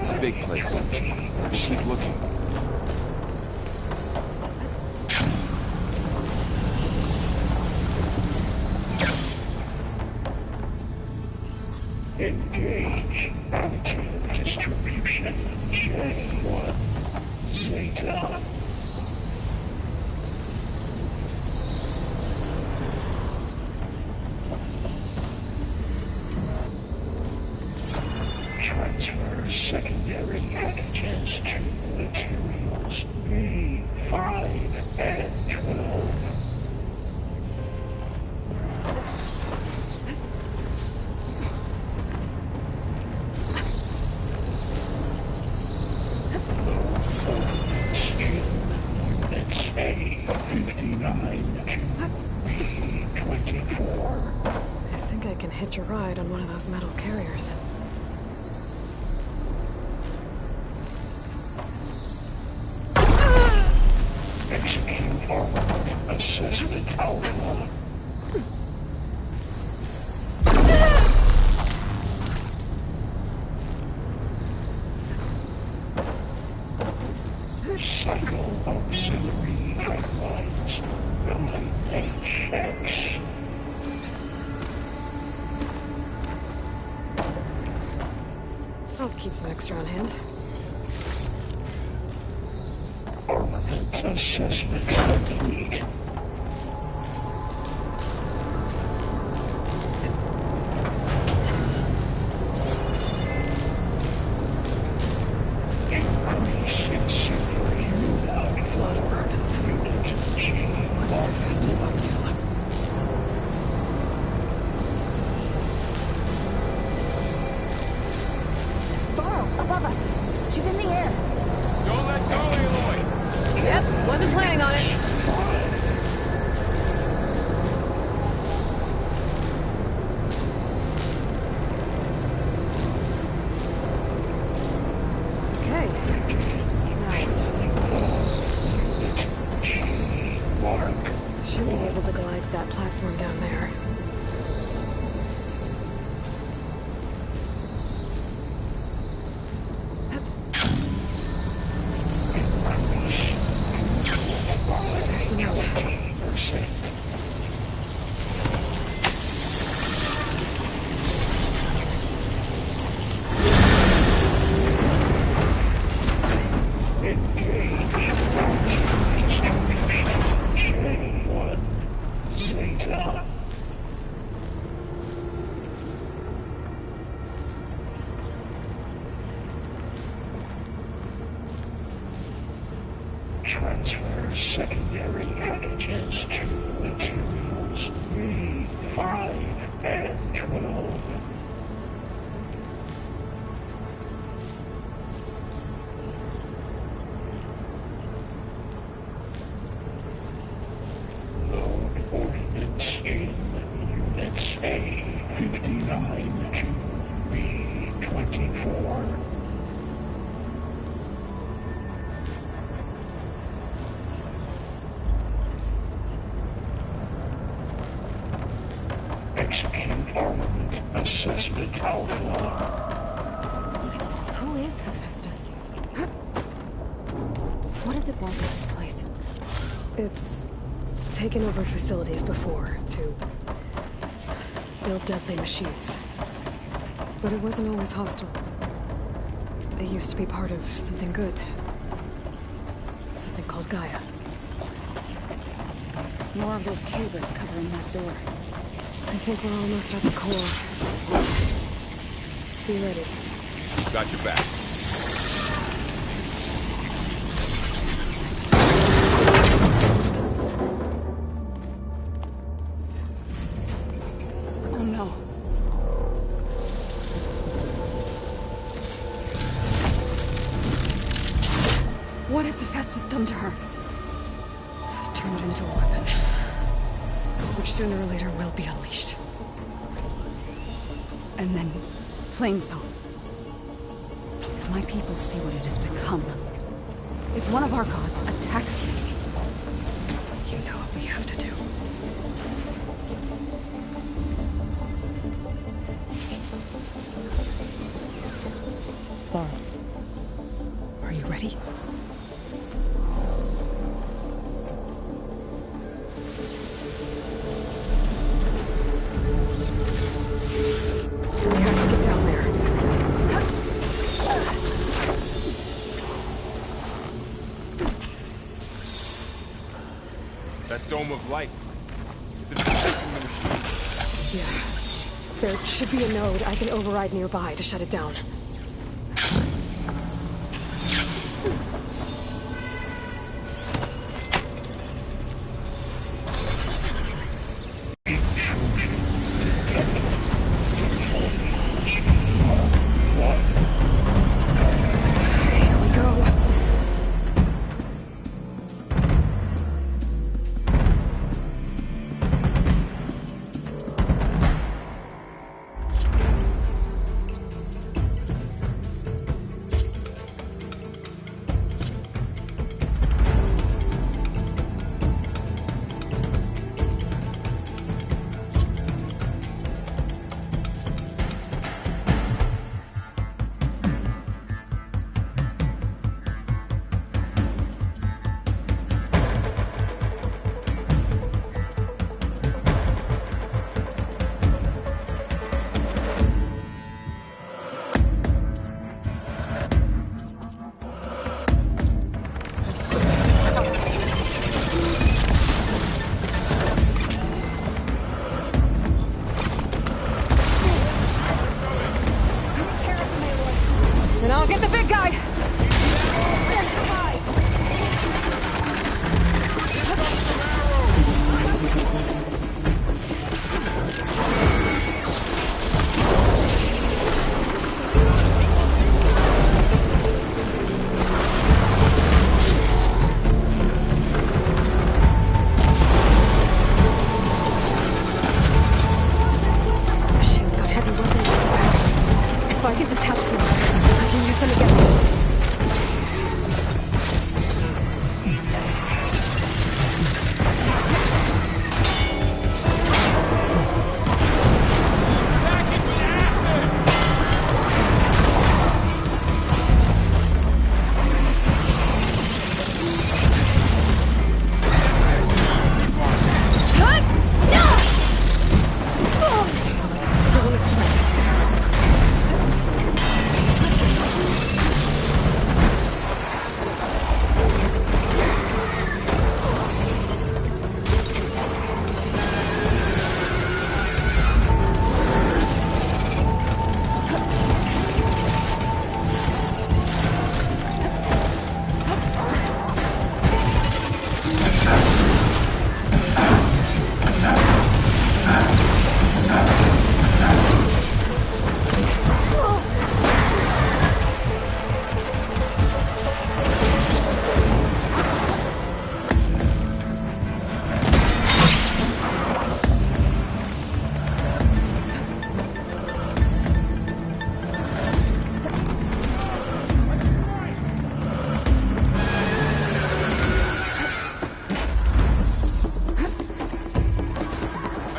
[SPEAKER 5] It's a big place. Just keep looking.
[SPEAKER 11] Engage additive distribution J1 Zeta. Transfer secondary packages to materials B5 and 12.
[SPEAKER 3] Hitch a ride on one of those metal carriers.
[SPEAKER 11] Execute armament assessment alpha. Cycle auxiliary pipelines. LHX.
[SPEAKER 3] I'll keep some extra on hand.
[SPEAKER 11] Armament assessment complete. Increase in signal.
[SPEAKER 3] Carriers are a lot of burdens.
[SPEAKER 11] Unit G.
[SPEAKER 3] What is Hephaestus up to?
[SPEAKER 8] Above us. She's in the air.
[SPEAKER 7] Don't let go, Aloy!
[SPEAKER 3] Yep, wasn't planning on it. Okay. Now, should be able to glide to that platform down there.
[SPEAKER 11] Transfer secondary packages to materials B5 and 12. Load ordnance in Units A59 to B24. Execute armament assessment alpha.
[SPEAKER 4] Who is Hephaestus? What does it want with this place?
[SPEAKER 3] It's taken over facilities before to build deadly machines. But it wasn't always hostile. They used to be part of something good. Something called Gaia.
[SPEAKER 4] More of those cables covering that door.
[SPEAKER 3] I think we're almost at the core. Be ready.
[SPEAKER 5] Got your back.
[SPEAKER 4] Oh no. What has Hephaestus done to her?
[SPEAKER 3] Turned into a weapon. Which sooner or later will be unleashed.
[SPEAKER 4] And then, Plainsong. If my people see what it has become, if one of our gods attacks them,
[SPEAKER 3] you know what we have to do. Laura, are you ready? We have to get down there.
[SPEAKER 5] That dome of light. Is it protecting the machine?
[SPEAKER 3] Yeah. There should be a node I can override nearby to shut it down. And I'll get the big guy! Machine's got heavy weapons in its back. If I can detach them, I can use them against it. Still in its threat.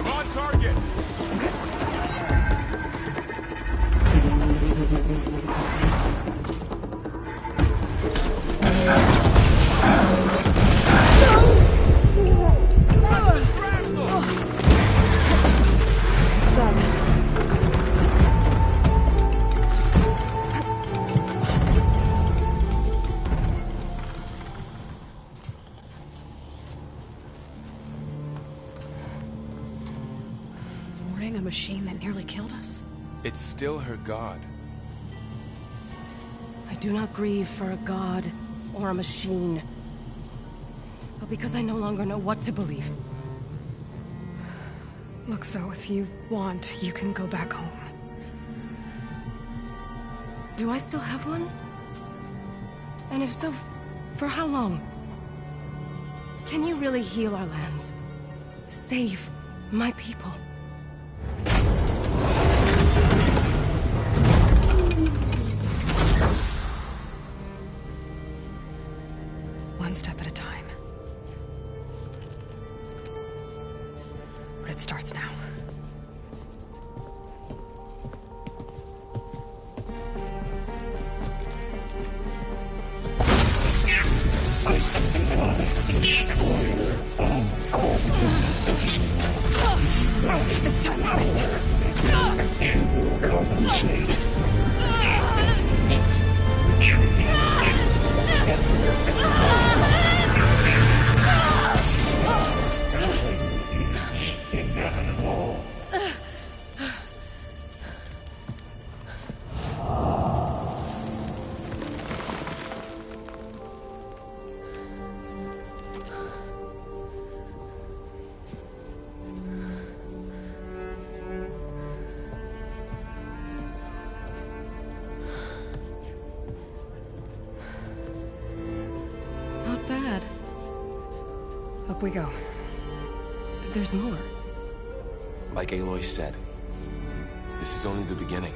[SPEAKER 5] I'm on target!
[SPEAKER 3] It's done. mourning a machine that nearly killed us?
[SPEAKER 5] It's still her god.
[SPEAKER 8] I do not grieve for a god or a machine, but because I no longer know what to believe.
[SPEAKER 3] Look, so if you want, you can go back home.
[SPEAKER 8] Do I still have one? And if so, for how long? Can you really heal our lands? Save my people?
[SPEAKER 3] One step at a time. But it starts now.
[SPEAKER 11] Destroyer
[SPEAKER 8] It's time, Aristus!
[SPEAKER 11] you will compensate. Inevitable.
[SPEAKER 8] Not bad.
[SPEAKER 3] Up we go.
[SPEAKER 8] There's more.
[SPEAKER 5] Like Aloy said, this is only the beginning.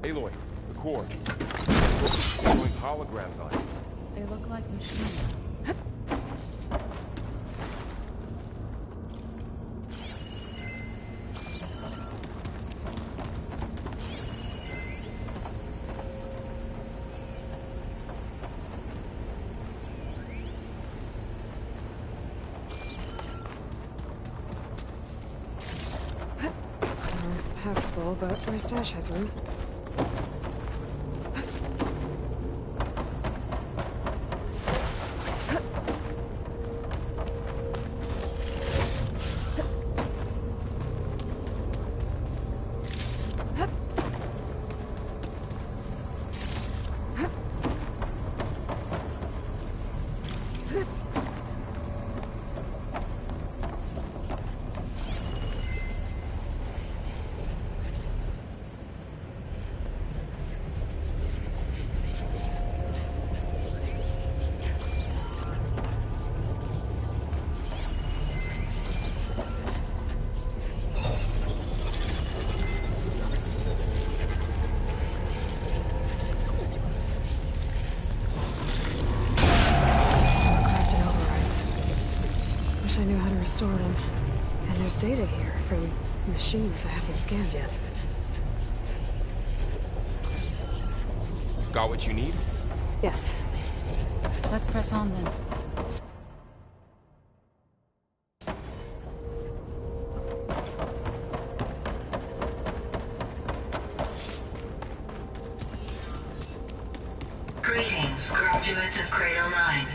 [SPEAKER 7] Aloy, the core. Showing holograms on it.
[SPEAKER 4] They look like machines.
[SPEAKER 3] Pack's full, but my stash has room. I knew how to restore them. And there's data here from machines I haven't scanned yet.
[SPEAKER 5] Got what you need?
[SPEAKER 3] Yes.
[SPEAKER 4] Let's press on then.
[SPEAKER 12] Greetings, graduates of Cradle 9.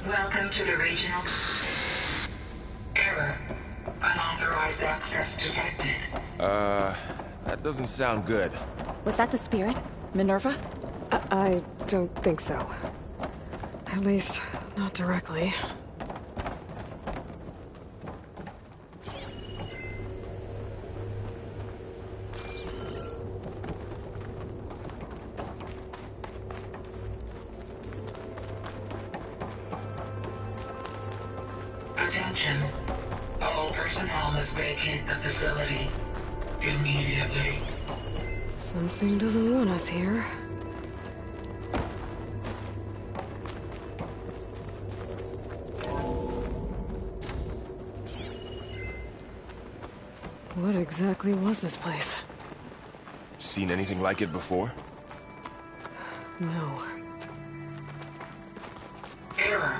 [SPEAKER 12] Welcome to the regional... Error. Unauthorized access detected.
[SPEAKER 7] That doesn't sound good.
[SPEAKER 8] Was that the spirit? Minerva?
[SPEAKER 3] I don't think so. At least, not directly.
[SPEAKER 12] Attention. All personnel must vacate the facility immediately.
[SPEAKER 3] Something doesn't want us here. What exactly was this place?
[SPEAKER 5] Seen anything like it before?
[SPEAKER 3] No.
[SPEAKER 12] Error.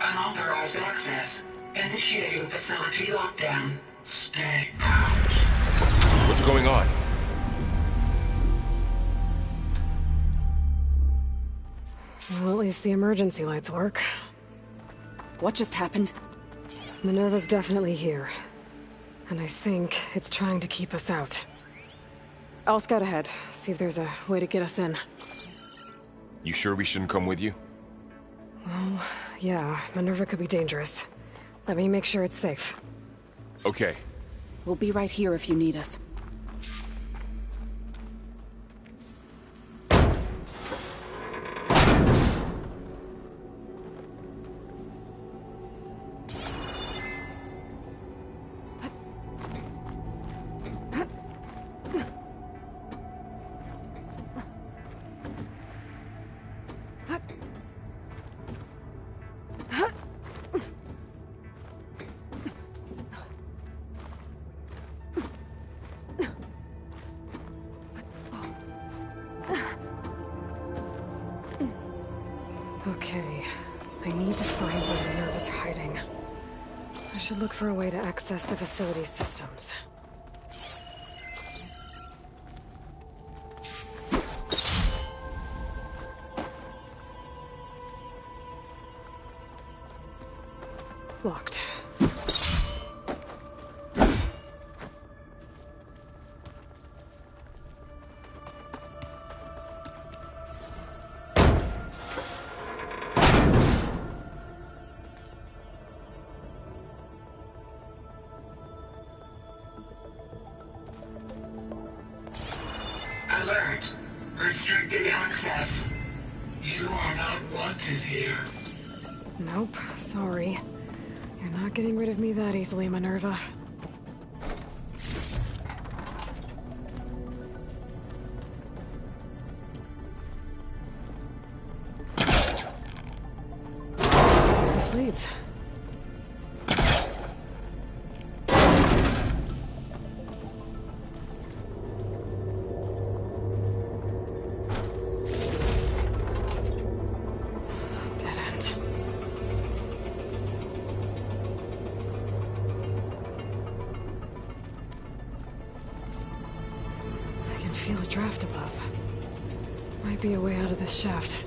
[SPEAKER 12] Unauthorized access. Initiating facility lockdown. Stay out.
[SPEAKER 5] What's going on?
[SPEAKER 3] Well, at least the emergency lights work.
[SPEAKER 4] What just happened?
[SPEAKER 3] Minerva's definitely here. And I think it's trying to keep us out. I'll scout ahead, see if there's a way to get us in.
[SPEAKER 5] You sure we shouldn't come with you?
[SPEAKER 3] Well, yeah, Minerva could be dangerous. Let me make sure it's safe.
[SPEAKER 5] Okay.
[SPEAKER 4] We'll be right here if you need us.
[SPEAKER 3] Okay, I need to find where Minerva's hiding. I should look for a way to access the facility systems. Locked.
[SPEAKER 12] Alert! Restricted access. You are not wanted here.
[SPEAKER 3] Nope, sorry. You're not getting rid of me that easily, Minerva. This leads. Feel a draft above. Might be a way out of this shaft.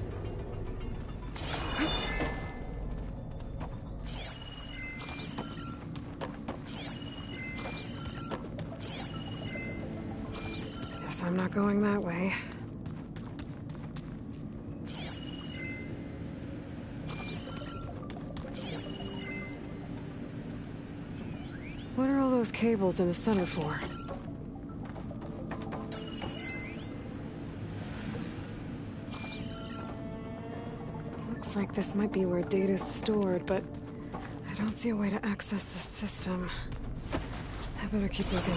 [SPEAKER 3] Guess I'm not going that way. What are all those cables in the center for? Looks like this might be where data's stored, but I don't see a way to access the system. I better keep looking.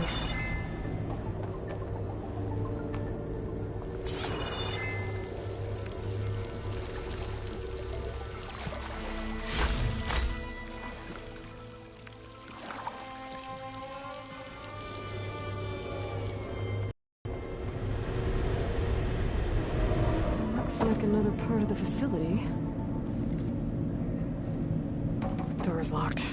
[SPEAKER 3] Looks like another part of the facility. Door is locked.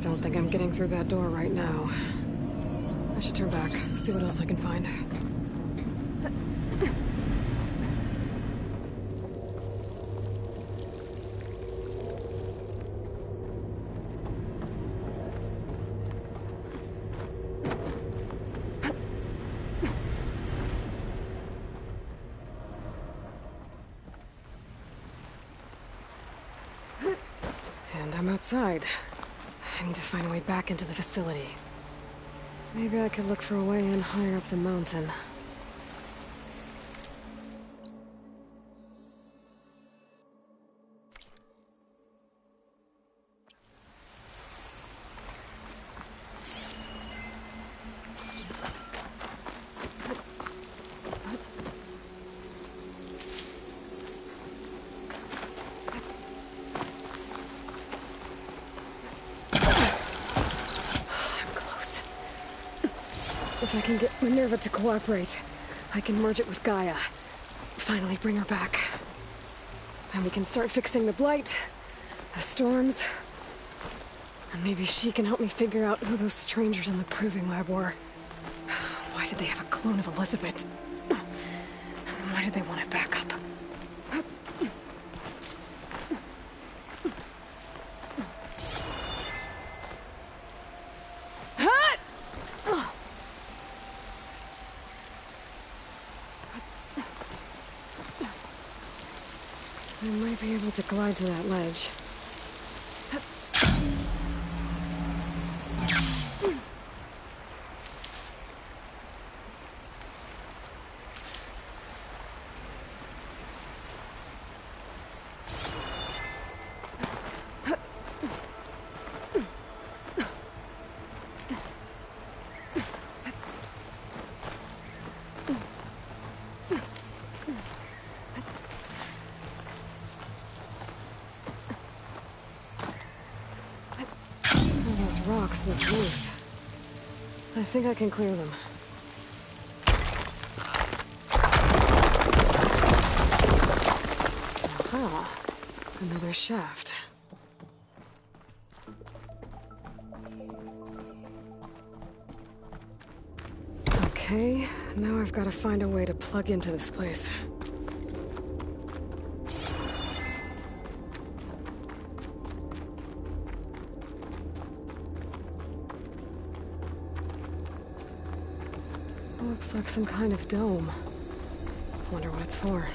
[SPEAKER 3] Don't think I'm getting through that door right now. I should turn back, see what else I can find. And I'm outside. I need to find a way back into the facility. Maybe I could look for a way in higher up the mountain. If I can get Minerva to cooperate, I can merge it with Gaia. Finally bring her back. And we can start fixing the Blight, the storms, Maybe she can help me figure out who those strangers in the proving lab were. Why did they have a clone of Elizabeth? Why did they want it back up? I might be able to glide to that ledge. Rocks look loose. I think I can clear them. Aha! Another shaft. Okay, now I've got to find a way to plug into this place. Looks like some kind of dome. Wonder what it's for.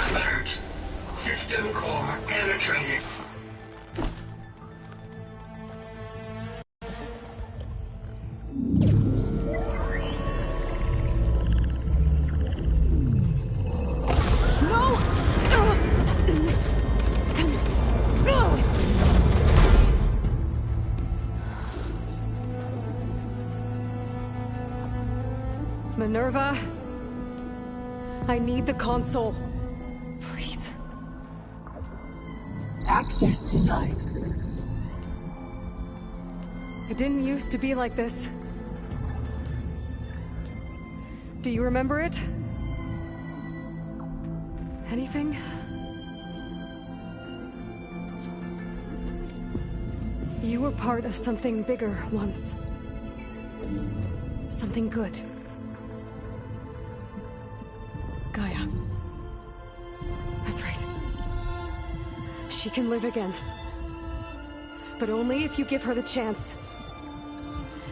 [SPEAKER 12] Alert. System core penetrated.
[SPEAKER 3] Minerva, I need the console. Please.
[SPEAKER 11] Access denied.
[SPEAKER 3] It didn't used to be like this. Do you remember it? Anything? You were part of something bigger once. Something good. Gaia. That's right. She can live again. But only if you give her the chance.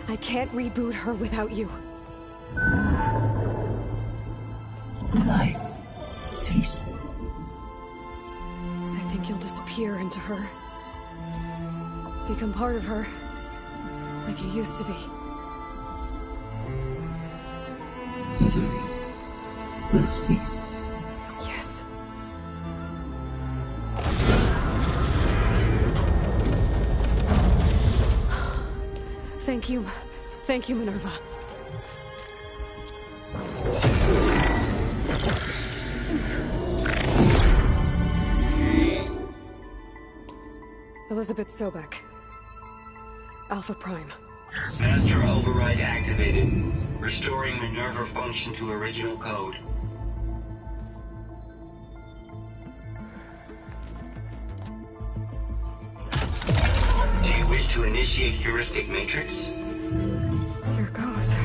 [SPEAKER 3] I can't reboot her without you.
[SPEAKER 11] Light. Cease.
[SPEAKER 3] I think you'll disappear into her. Become part of her. Like you used to be.
[SPEAKER 11] Easily. With cease.
[SPEAKER 3] Yes. Thank you. Thank you, Minerva. Elizabeth Sobek. Alpha Prime.
[SPEAKER 13] Master override activated. Restoring Minerva function to original code. Do you wish to initiate heuristic matrix?
[SPEAKER 3] Here goes.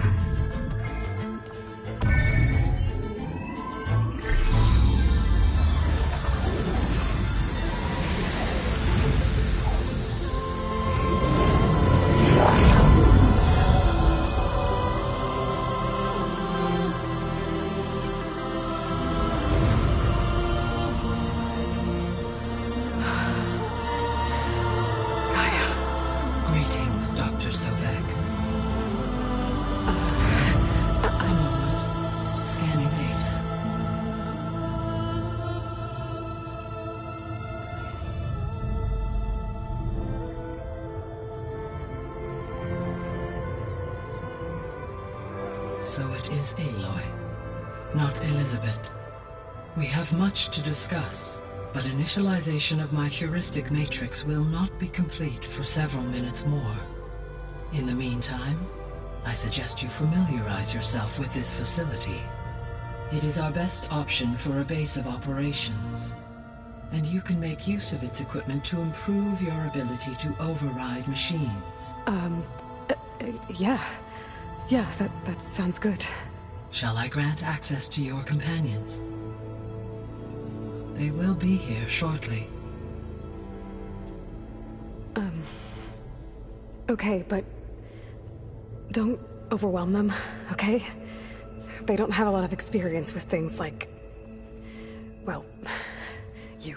[SPEAKER 11] Greetings, Dr. Sobek. I'm Lord. Scanning data. So it is Aloy, not Elizabeth. We have much to discuss, but initialization of my heuristic matrix will not be complete for several minutes more. In the meantime, I suggest you familiarize yourself with this facility. It is our best option for a base of operations, and you can make use of its equipment to improve your ability to override machines.
[SPEAKER 3] Yeah. Yeah, that sounds good.
[SPEAKER 11] Shall I grant access to your companions? They will be here shortly.
[SPEAKER 3] Okay, but don't overwhelm them, okay? They don't have a lot of experience with things like, well, you.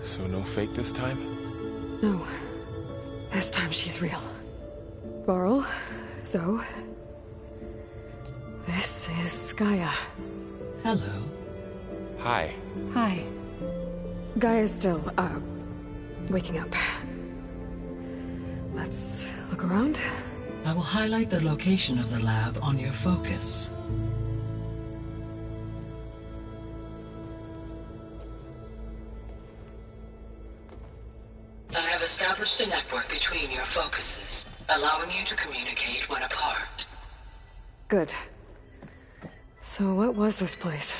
[SPEAKER 5] So no fake this time?
[SPEAKER 3] No. This time she's real. Varl, Zoe. This is Gaia.
[SPEAKER 11] Hello.
[SPEAKER 5] Hi.
[SPEAKER 3] Hi. Gaia's still, waking up. Let's look around.
[SPEAKER 11] I will highlight the location of the lab on your focus.
[SPEAKER 14] I have established a network between your focuses, allowing you to communicate when apart.
[SPEAKER 3] Good. So what was this place?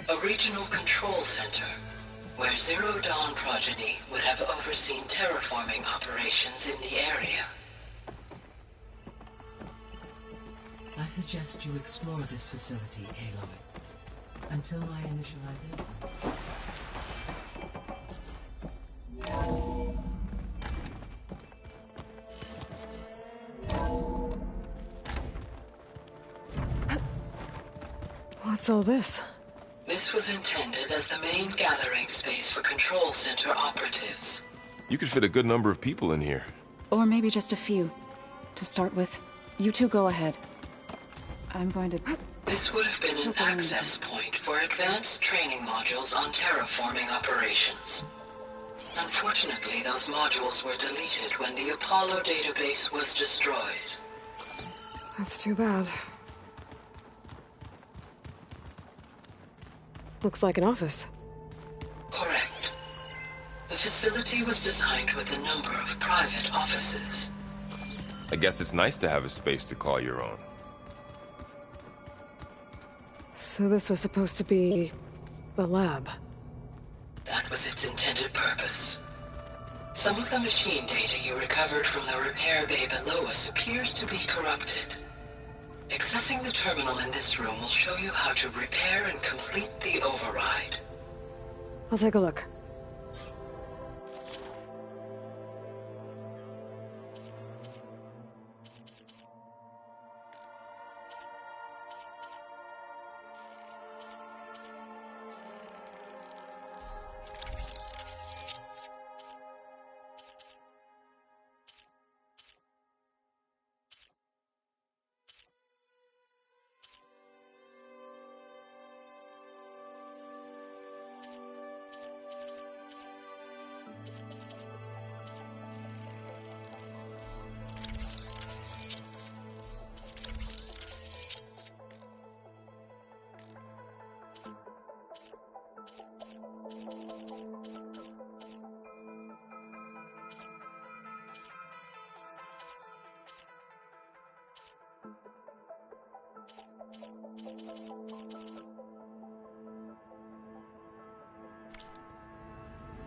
[SPEAKER 14] A regional control center, where Zero Dawn progeny would have overseen terraforming operations in the area.
[SPEAKER 11] I suggest you explore this facility, Aloy, until I initialize it.
[SPEAKER 3] What's all this?
[SPEAKER 14] This was intended as the main gathering space for control center operatives.
[SPEAKER 5] You could fit a good number of people in here.
[SPEAKER 4] Or maybe just a few. To start with, you two go ahead. I'm going to...
[SPEAKER 14] This would have been an access point for advanced training modules on terraforming operations. Unfortunately, those modules were deleted when the Apollo database was destroyed.
[SPEAKER 3] That's too bad. Looks like an office.
[SPEAKER 14] Correct. The facility was designed with a number of private offices.
[SPEAKER 5] I guess it's nice to have a space to call your own.
[SPEAKER 3] So this was supposed to be... the lab.
[SPEAKER 14] That was its intended purpose. Some of the machine data you recovered from the repair bay below us appears to be corrupted. Accessing the terminal in this room will show you how to repair and complete the override.
[SPEAKER 3] I'll take a look.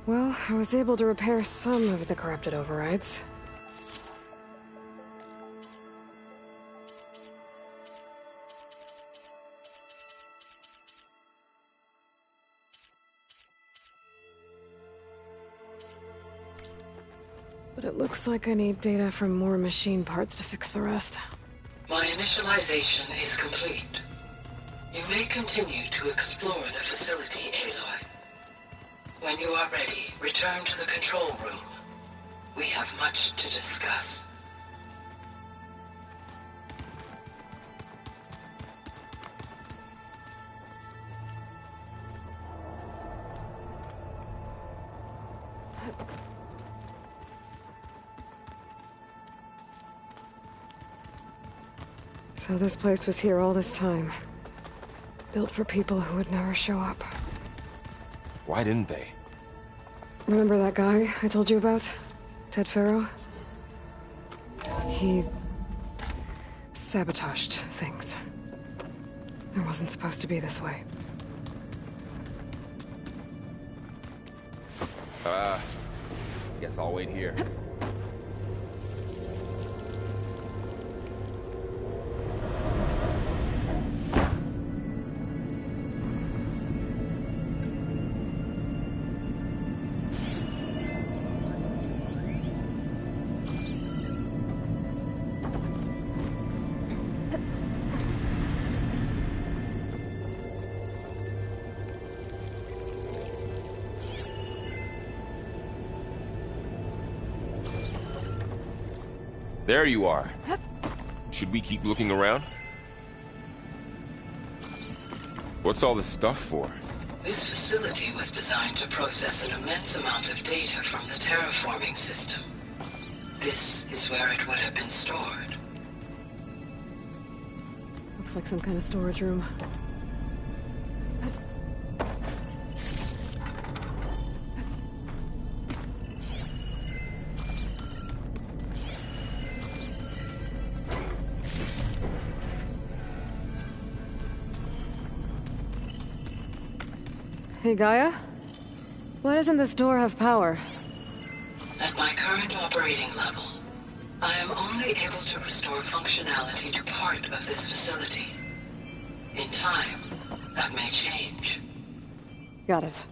[SPEAKER 3] Well, I was able to repair some of the corrupted overrides. But it looks like I need data from more machine parts to fix the rest.
[SPEAKER 14] My initialization is complete. You may continue to explore the facility, Aloy. When you are ready, return to the control room. We have much to discuss.
[SPEAKER 3] So this place was here all this time. Built for people who would never show up.
[SPEAKER 5] Why didn't they?
[SPEAKER 3] Remember that guy I told you about? Ted Faro? He sabotaged things. It wasn't supposed to be this way.
[SPEAKER 5] Guess I'll wait here. There you are. Should we keep looking around? What's all this stuff for?
[SPEAKER 14] This facility was designed to process an immense amount of data from the terraforming system. This is where it would have been stored.
[SPEAKER 3] Looks like some kind of storage room. Hey, Gaia? Why doesn't this door have power?
[SPEAKER 14] At my current operating level, I am only able to restore functionality to part of this facility. In time, that may change.
[SPEAKER 3] Got it.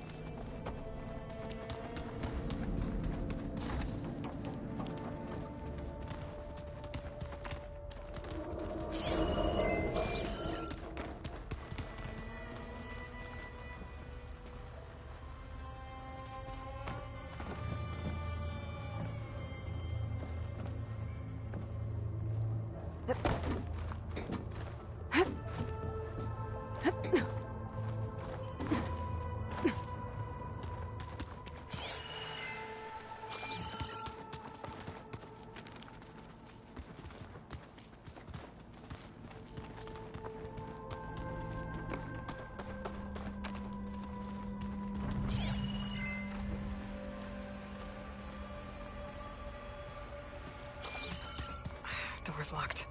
[SPEAKER 3] Door's locked.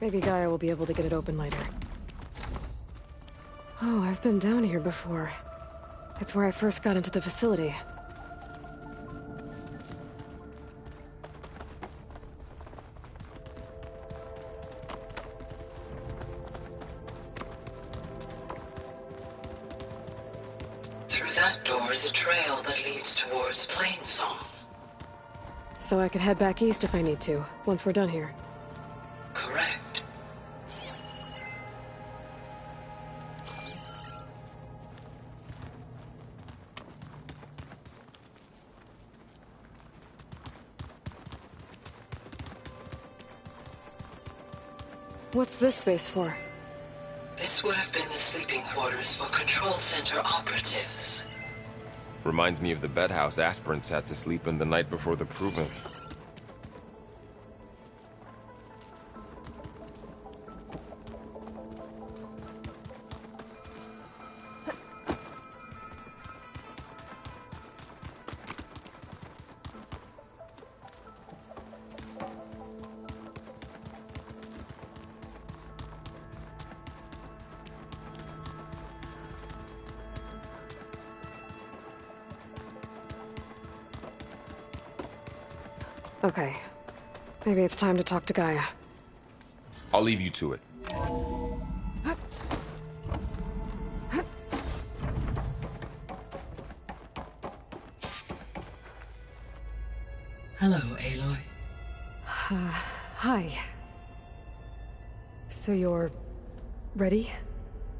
[SPEAKER 3] Maybe Gaia will be able to get it open later. Oh, I've been down here before. It's where I first got into the facility.
[SPEAKER 14] Through that door is a trail that leads towards Plainsong.
[SPEAKER 3] So I could head back east if I need to, once we're done here.
[SPEAKER 14] Correct.
[SPEAKER 3] What's this space for?
[SPEAKER 14] This would have been the sleeping quarters for Control Center operatives.
[SPEAKER 5] Reminds me of the bedhouse aspirants had to sleep in the night before the proving.
[SPEAKER 3] Okay. Maybe it's time to talk to Gaia.
[SPEAKER 5] I'll leave you to it.
[SPEAKER 11] Hello, Aloy.
[SPEAKER 3] Hi. So you're... ready?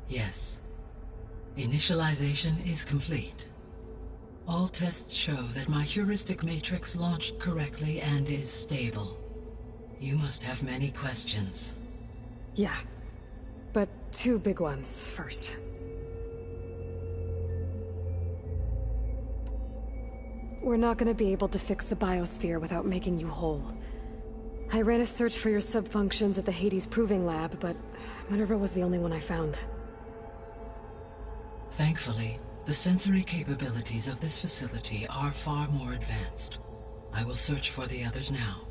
[SPEAKER 11] Yes. Initialization is complete. All tests show that my heuristic matrix launched correctly and is stable. You must have many questions.
[SPEAKER 3] Yeah. But two big ones first. We're not gonna be able to fix the biosphere without making you whole. I ran a search for your subfunctions at the Hades Proving Lab, but Minerva was the only one I found.
[SPEAKER 11] Thankfully, the sensory capabilities of this facility are far more advanced. I will search for the others now.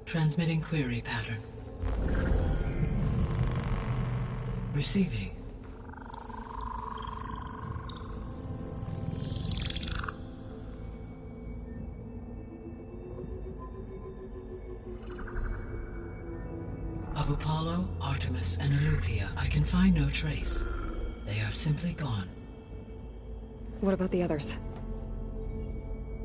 [SPEAKER 11] Transmitting query pattern. Receiving. Of Apollo, Artemis, and Eleuthia, I can find no trace. They are simply gone.
[SPEAKER 3] What about the others?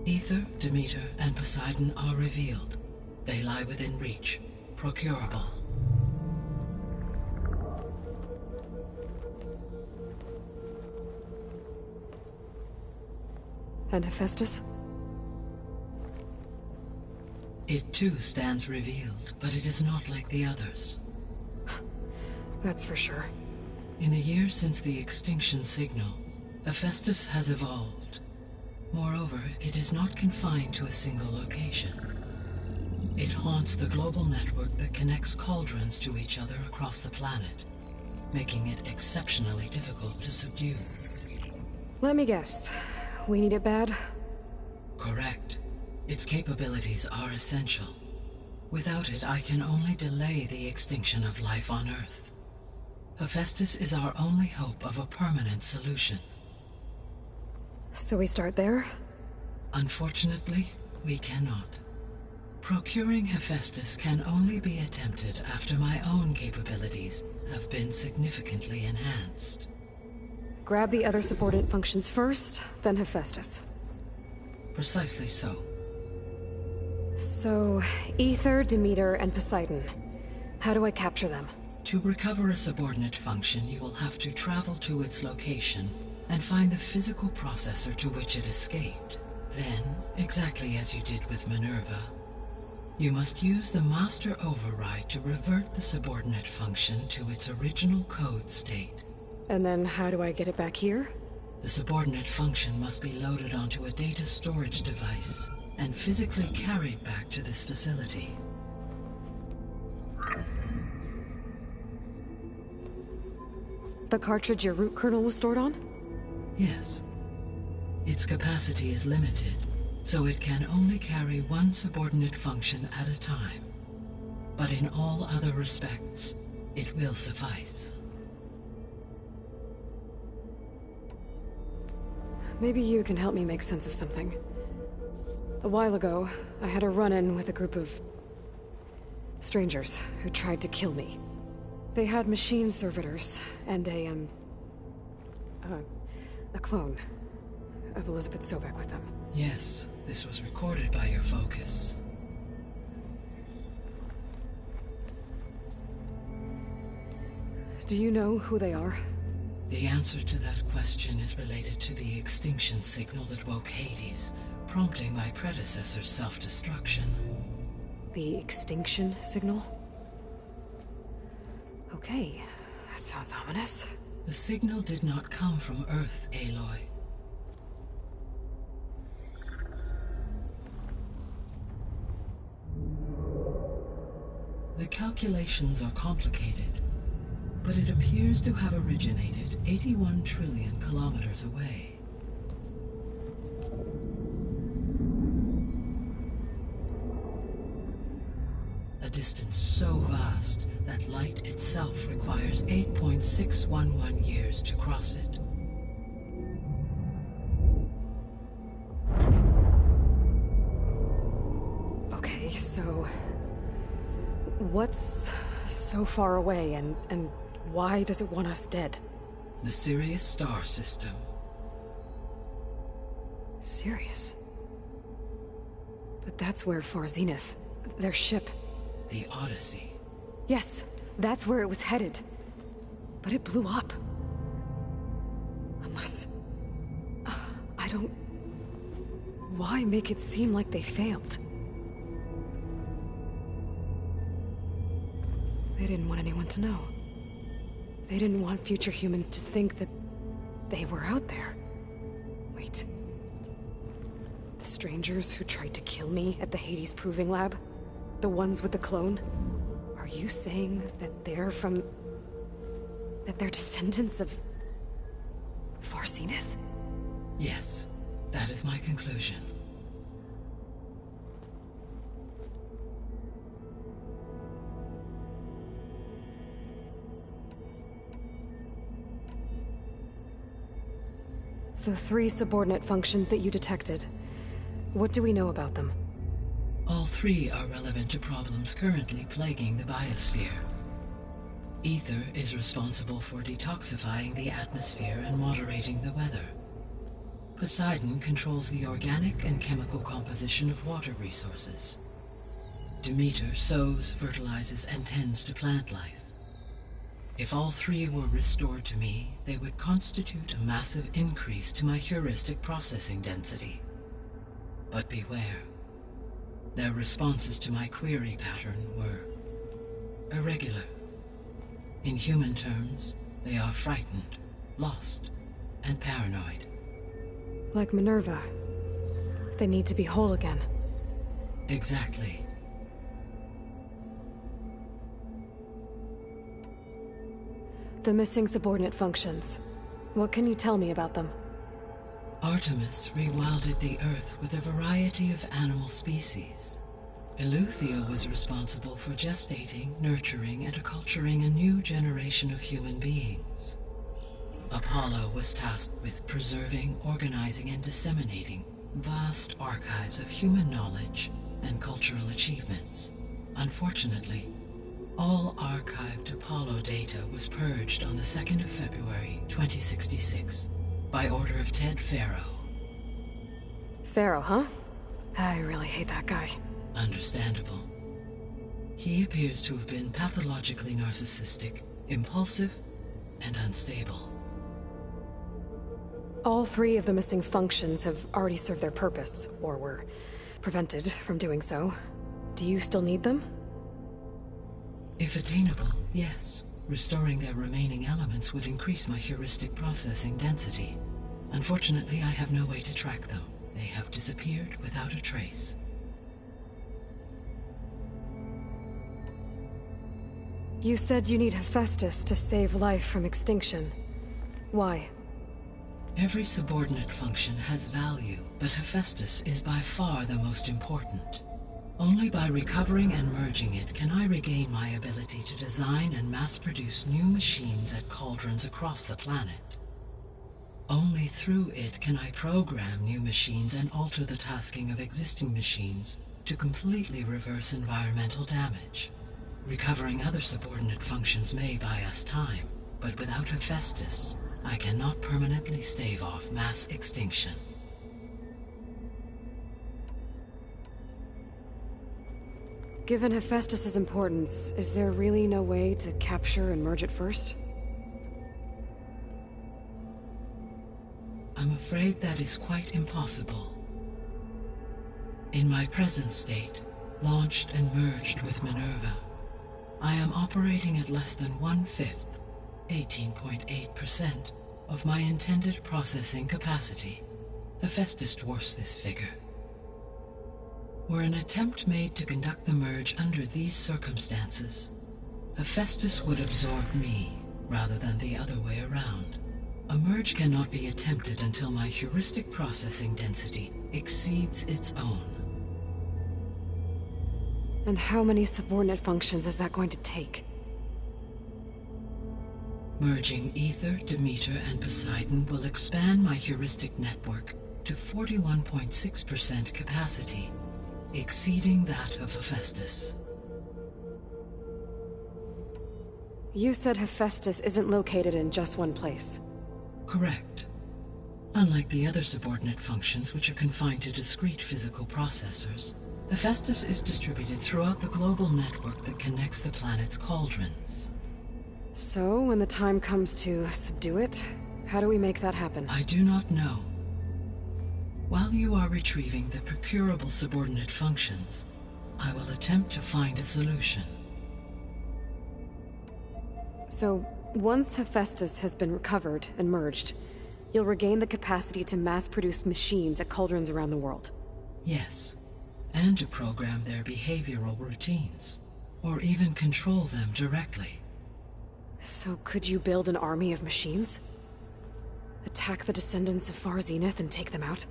[SPEAKER 11] Aether, Demeter, and Poseidon are revealed. They lie within reach, procurable.
[SPEAKER 3] And Hephaestus?
[SPEAKER 11] It too stands revealed, but it is not like the others.
[SPEAKER 3] That's for sure.
[SPEAKER 11] In the years since the extinction signal, Hephaestus has evolved. Moreover, it is not confined to a single location. It haunts the global network that connects cauldrons to each other across the planet, making it exceptionally difficult to subdue.
[SPEAKER 3] Let me guess. We need it bad?
[SPEAKER 11] Correct. Its capabilities are essential. Without it, I can only delay the extinction of life on Earth. Hephaestus is our only hope of a permanent solution.
[SPEAKER 3] So we start there?
[SPEAKER 11] Unfortunately, we cannot. Procuring Hephaestus can only be attempted after my own capabilities have been significantly enhanced.
[SPEAKER 3] Grab the other subordinate functions first, then Hephaestus.
[SPEAKER 11] Precisely so.
[SPEAKER 3] So, Aether, Demeter, and Poseidon. How do I capture them?
[SPEAKER 11] To recover a subordinate function, you will have to travel to its location and find the physical processor to which it escaped. Then, exactly as you did with Minerva, you must use the master override to revert the subordinate function to its original code state.
[SPEAKER 3] And then how do I get it back here?
[SPEAKER 11] The subordinate function must be loaded onto a data storage device and physically carried back to this facility.
[SPEAKER 3] The cartridge your root kernel was stored on?
[SPEAKER 11] Yes. Its capacity is limited, so it can only carry one subordinate function at a time. But in all other respects, it will suffice.
[SPEAKER 3] Maybe you can help me make sense of something. A while ago, I had a run-in with a group of strangers who tried to kill me. They had machine servitors and a clone of Elizabeth Sobek with them.
[SPEAKER 11] Yes, this was recorded by your focus.
[SPEAKER 3] Do you know who they are?
[SPEAKER 11] The answer to that question is related to the extinction signal that woke Hades, prompting my predecessor's self-destruction.
[SPEAKER 3] The extinction signal? Okay, that sounds ominous.
[SPEAKER 11] The signal did not come from Earth, Aloy. The calculations are complicated, but it appears to have originated 81 trillion kilometers away. A distance so vast that light itself requires 8.611 years to cross it.
[SPEAKER 3] Okay, so what's so far away and why does it want us dead?
[SPEAKER 11] The Sirius star system.
[SPEAKER 3] Sirius? But that's where Far Zenith, their ship.
[SPEAKER 11] The Odyssey.
[SPEAKER 3] Yes, that's where it was headed. But it blew up. Unless... I don't... Why make it seem like they failed? They didn't want anyone to know. They didn't want future humans to think that they were out there. Wait. The strangers who tried to kill me at the Hades Proving Lab? The ones with the clone? Are you saying that they're from... that they're descendants of... Far Zenith?
[SPEAKER 11] Yes, that is my conclusion.
[SPEAKER 3] The 3 subordinate functions that you detected. What do we know about them?
[SPEAKER 11] All 3 are relevant to problems currently plaguing the biosphere. Ether is responsible for detoxifying the atmosphere and moderating the weather. Poseidon controls the organic and chemical composition of water resources. Demeter sows, fertilizes, and tends to plant life. If all 3 were restored to me, they would constitute a massive increase to my heuristic processing density. But beware. Their responses to my query pattern were irregular. In human terms, they are frightened, lost, and paranoid.
[SPEAKER 3] Like Minerva. They need to be whole again.
[SPEAKER 11] Exactly.
[SPEAKER 3] The missing subordinate functions. What can you tell me about them?
[SPEAKER 11] Artemis rewilded the Earth with a variety of animal species. Eleuthia was responsible for gestating, nurturing, and acculturating a new generation of human beings. Apollo was tasked with preserving, organizing, and disseminating vast archives of human knowledge and cultural achievements. Unfortunately, all archived Apollo data was purged on the 2nd of February, 2066, by order of Ted Faro.
[SPEAKER 3] Faro, huh? I really hate that guy.
[SPEAKER 11] Understandable. He appears to have been pathologically narcissistic, impulsive, and unstable.
[SPEAKER 3] All 3 of the missing functions have already served their purpose, or were prevented from doing so. Do you still need them?
[SPEAKER 11] If attainable, yes. Restoring their remaining elements would increase my heuristic processing density. Unfortunately, I have no way to track them. They have disappeared without a trace.
[SPEAKER 3] You said you need Hephaestus to save life from extinction. Why?
[SPEAKER 11] Every subordinate function has value, but Hephaestus is by far the most important. Only by recovering and merging it can I regain my ability to design and mass-produce new machines at cauldrons across the planet. Only through it can I program new machines and alter the tasking of existing machines to completely reverse environmental damage. Recovering other subordinate functions may buy us time, but without Hephaestus, I cannot permanently stave off mass extinction.
[SPEAKER 3] Given Hephaestus' importance, is there really no way to capture and merge it first?
[SPEAKER 11] I'm afraid that is quite impossible. In my present state, launched and merged with Minerva, I am operating at less than 1/5, 18.8%, of my intended processing capacity. Hephaestus dwarfs this figure. Were an attempt made to conduct the merge under these circumstances, Hephaestus would absorb me, rather than the other way around. A merge cannot be attempted until my heuristic processing density exceeds its own.
[SPEAKER 3] And how many subordinate functions is that going to take?
[SPEAKER 11] Merging Ether, Demeter, and Poseidon will expand my heuristic network to 41.6% capacity, exceeding that of Hephaestus.
[SPEAKER 3] You said Hephaestus isn't located in just one place.
[SPEAKER 11] Correct. Unlike the other subordinate functions, which are confined to discrete physical processors, Hephaestus is distributed throughout the global network that connects the planet's cauldrons.
[SPEAKER 3] So, when the time comes to subdue it, how do we make that happen?
[SPEAKER 11] I do not know. While you are retrieving the procurable subordinate functions, I will attempt to find a solution.
[SPEAKER 3] So, once Hephaestus has been recovered and merged, you'll regain the capacity to mass-produce machines at cauldrons around the world.
[SPEAKER 11] Yes, and to program their behavioral routines, or even control them directly.
[SPEAKER 3] So could you build an army of machines? Attack the descendants of Far Zenith and take them out?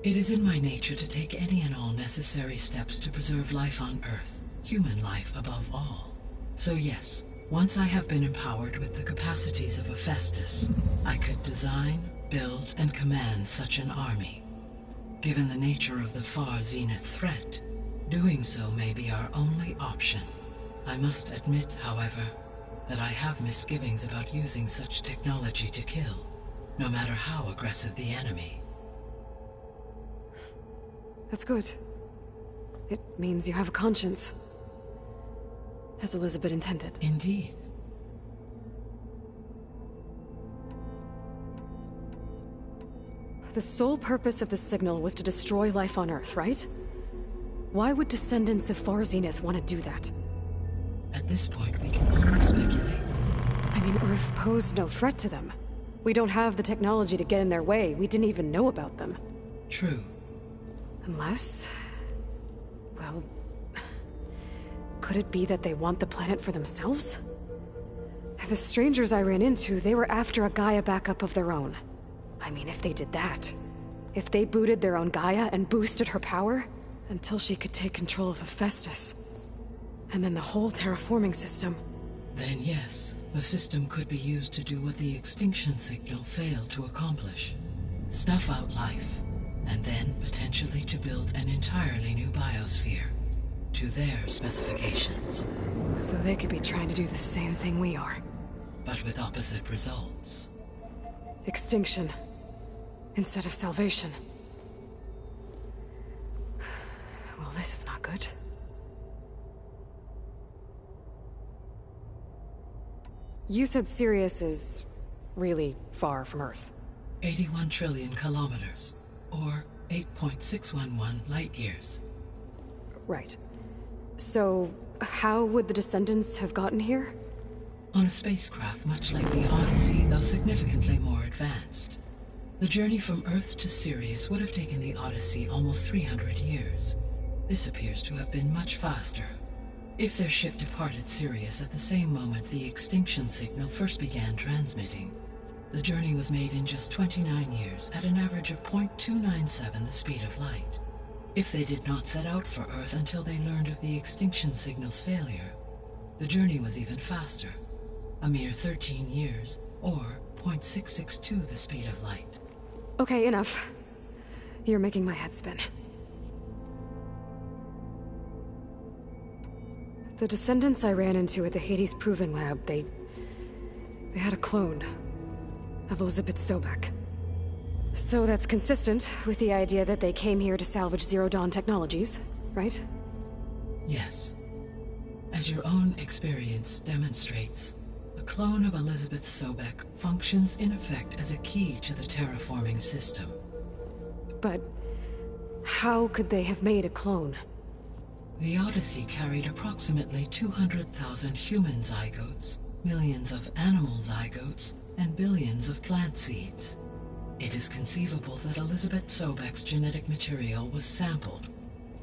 [SPEAKER 11] It is in my nature to take any and all necessary steps to preserve life on Earth, human life above all. So yes, once I have been empowered with the capacities of Hephaestus, I could design, build, and command such an army. Given the nature of the Far Zenith threat, doing so may be our only option. I must admit, however, that I have misgivings about using such technology to kill, no matter how aggressive the enemy.
[SPEAKER 3] That's good. It means you have a conscience. As Elizabeth intended.
[SPEAKER 11] Indeed.
[SPEAKER 3] The sole purpose of the signal was to destroy life on Earth, right? Why would descendants of Far Zenith want to do that?
[SPEAKER 11] At this point, we can only speculate.
[SPEAKER 3] I mean, Earth posed no threat to them. We don't have the technology to get in their way. We didn't even know about them.
[SPEAKER 11] True.
[SPEAKER 3] Unless... well... could it be that they want the planet for themselves? The strangers I ran into, they were after a Gaia backup of their own. I mean, if they did that... if they booted their own Gaia and boosted her power... until she could take control of Hephaestus. And then the whole terraforming system.
[SPEAKER 11] Then yes, the system could be used to do what the extinction signal failed to accomplish. Snuff out life, and then potentially to build an entirely new biosphere. To their specifications.
[SPEAKER 3] So they could be trying to do the same thing we are.
[SPEAKER 11] But with opposite results.
[SPEAKER 3] Extinction. Instead of salvation. Well, this is not good. You said Sirius is really far from Earth.
[SPEAKER 11] 81 trillion kilometers, or 8.611 light-years.
[SPEAKER 3] Right. So, how would the descendants have gotten here?
[SPEAKER 11] On a spacecraft much like the Odyssey, though significantly more advanced. The journey from Earth to Sirius would have taken the Odyssey almost 300 years. This appears to have been much faster. If their ship departed Sirius at the same moment the extinction signal first began transmitting, the journey was made in just 29 years at an average of 0.297 the speed of light. If they did not set out for Earth until they learned of the extinction signal's failure, the journey was even faster, a mere 13 years, or 0.662 the speed of light.
[SPEAKER 3] Okay, enough. You're making my head spin. The descendants I ran into at the Hades Proving Lab, they had a clone of Elizabeth Sobek. So that's consistent with the idea that they came here to salvage Zero Dawn technologies, right?
[SPEAKER 11] Yes. As your own experience demonstrates, a clone of Elizabeth Sobek functions in effect as a key to the terraforming system.
[SPEAKER 3] But how could they have made a clone?
[SPEAKER 11] The Odyssey carried approximately 200,000 human zygotes, millions of animal zygotes, and billions of plant seeds. It is conceivable that Elizabeth Sobek's genetic material was sampled,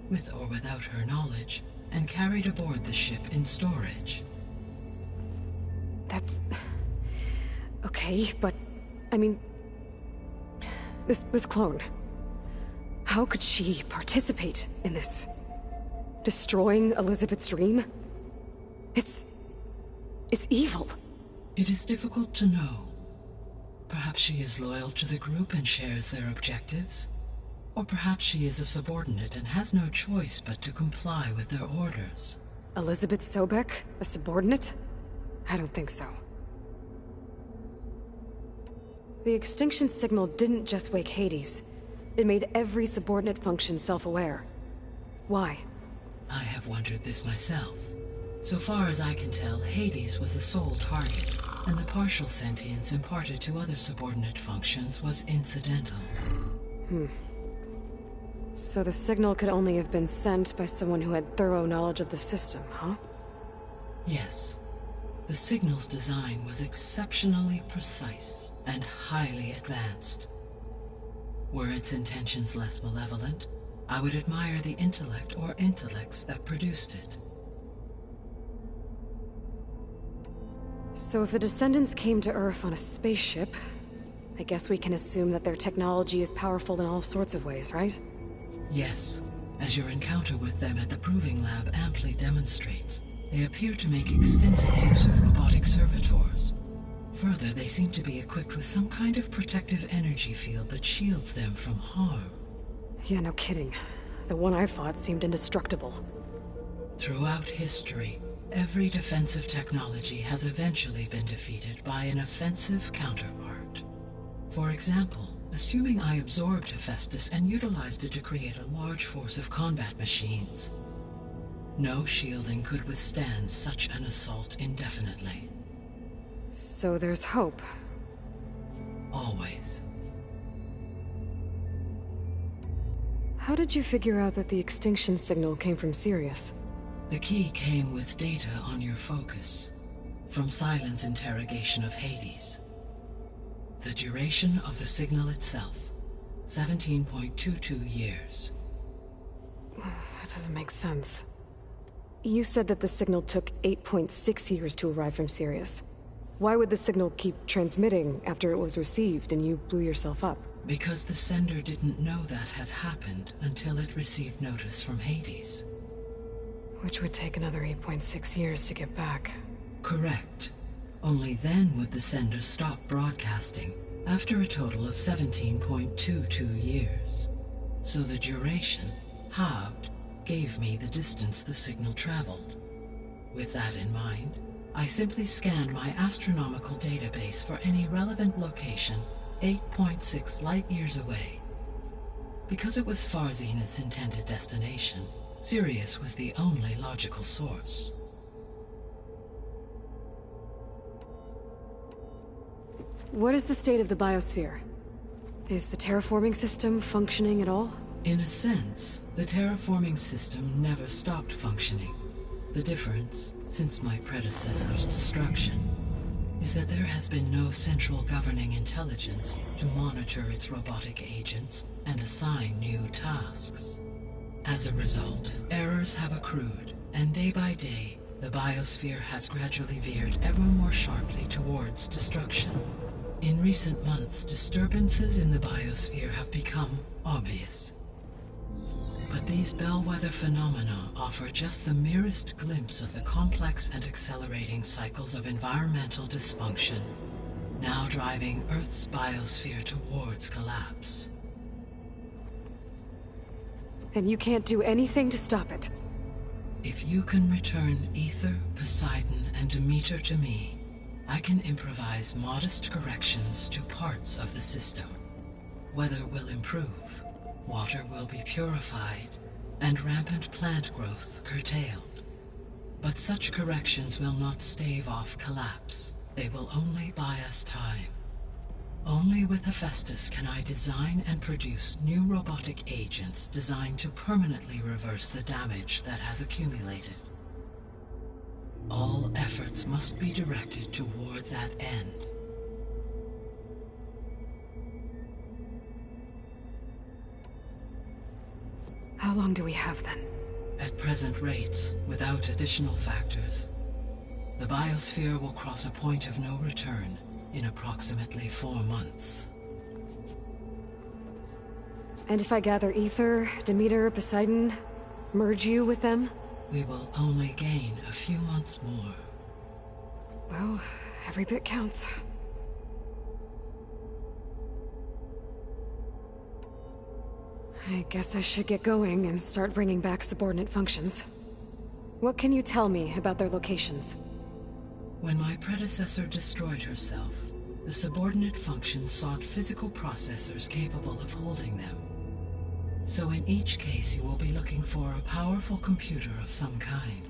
[SPEAKER 11] with or without her knowledge, and carried aboard the ship in storage.
[SPEAKER 3] That's... okay, but... I mean... This clone... how could she participate in this? Destroying Elizabeth's dream? It's evil.
[SPEAKER 11] It is difficult to know. Perhaps she is loyal to the group and shares their objectives. Or perhaps she is a subordinate and has no choice but to comply with their orders.
[SPEAKER 3] Elizabeth Sobek? A subordinate? I don't think so. The extinction signal didn't just wake Hades. It made every subordinate function self-aware. Why?
[SPEAKER 11] I have wondered this myself. So far as I can tell, Hades was the sole target, and the partial sentience imparted to other subordinate functions was incidental.
[SPEAKER 3] So the signal could only have been sent by someone who had thorough knowledge of the system, huh?
[SPEAKER 11] Yes. The signal's design was exceptionally precise and highly advanced. Were its intentions less malevolent, I would admire the intellect or intellects that produced it.
[SPEAKER 3] So if the Descendants came to Earth on a spaceship, I guess we can assume that their technology is powerful in all sorts of ways, right?
[SPEAKER 11] Yes, as your encounter with them at the Proving Lab amply demonstrates, they appear to make extensive use of robotic servitors. Further, they seem to be equipped with some kind of protective energy field that shields them from harm.
[SPEAKER 3] Yeah, no kidding. The one I fought seemed indestructible.
[SPEAKER 11] Throughout history, every defensive technology has eventually been defeated by an offensive counterpart. For example, assuming I absorbed Hephaestus and utilized it to create a large force of combat machines. No shielding could withstand such an assault indefinitely.
[SPEAKER 3] So there's hope.
[SPEAKER 11] Always.
[SPEAKER 3] How did you figure out that the extinction signal came from Sirius?
[SPEAKER 11] The key came with data on your focus, from Silent's interrogation of Hades. The duration of the signal itself, 17.22 years.
[SPEAKER 3] That doesn't make sense. You said that the signal took 8.6 years to arrive from Sirius. Why would the signal keep transmitting after it was received and you blew yourself up?
[SPEAKER 11] Because the sender didn't know that had happened until it received notice from Hades.
[SPEAKER 3] Which would take another 8.6 years to get back.
[SPEAKER 11] Correct. Only then would the sender stop broadcasting, after a total of 17.22 years. So the duration, halved, gave me the distance the signal traveled. With that in mind, I simply scanned my astronomical database for any relevant location 8.6 light-years away. Because it was Far Zenith's intended destination, Sirius was the only logical source.
[SPEAKER 3] What is the state of the biosphere? Is the terraforming system functioning at all?
[SPEAKER 11] In a sense, the terraforming system never stopped functioning. The difference, since my predecessor's destruction, is that there has been no central governing intelligence to monitor its robotic agents and assign new tasks. As a result, errors have accrued, and day by day, the biosphere has gradually veered ever more sharply towards destruction. In recent months, disturbances in the biosphere have become obvious. But these bellwether phenomena offer just the merest glimpse of the complex and accelerating cycles of environmental dysfunction, now driving Earth's biosphere towards collapse.
[SPEAKER 3] And you can't do anything to stop it?
[SPEAKER 11] If you can return Aether, Poseidon, and Demeter to me, I can improvise modest corrections to parts of the system. Weather will improve, water will be purified, and rampant plant growth curtailed. But such corrections will not stave off collapse. They will only buy us time. Only with Hephaestus can I design and produce new robotic agents designed to permanently reverse the damage that has accumulated. All efforts must be directed toward that end.
[SPEAKER 3] How long do we have then?
[SPEAKER 11] At present rates, without additional factors, the biosphere will cross a point of no return in approximately 4 months.
[SPEAKER 3] And if I gather Aether, Demeter, Poseidon, merge you with them?
[SPEAKER 11] We will only gain a few months more.
[SPEAKER 3] Well, every bit counts. I guess I should get going and start bringing back subordinate functions. What can you tell me about their locations?
[SPEAKER 11] When my predecessor destroyed herself, the subordinate functions sought physical processors capable of holding them. So in each case you will be looking for a powerful computer of some kind.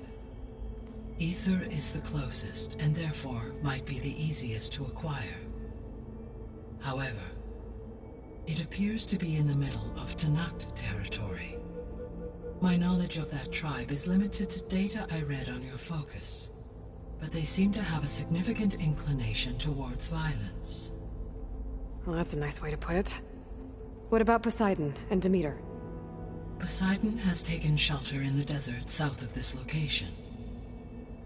[SPEAKER 11] Aether is the closest, and therefore might be the easiest to acquire. However, it appears to be in the middle of Tenakt territory. My knowledge of that tribe is limited to data I read on your focus, but they seem to have a significant inclination towards violence.
[SPEAKER 3] Well, that's a nice way to put it. What about Poseidon and Demeter?
[SPEAKER 11] Poseidon has taken shelter in the desert south of this location.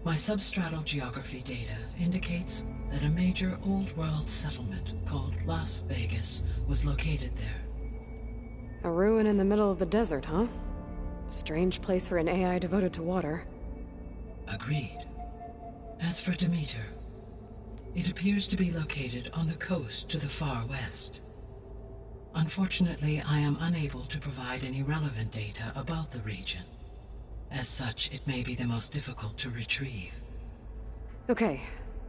[SPEAKER 11] My substratal geography data indicates that a major old-world settlement called Las Vegas was located there.
[SPEAKER 3] A ruin in the middle of the desert, huh? Strange place for an AI devoted to water.
[SPEAKER 11] Agreed. As for Demeter, it appears to be located on the coast to the far west. Unfortunately, I am unable to provide any relevant data about the region. As such, it may be the most difficult to retrieve.
[SPEAKER 3] Okay,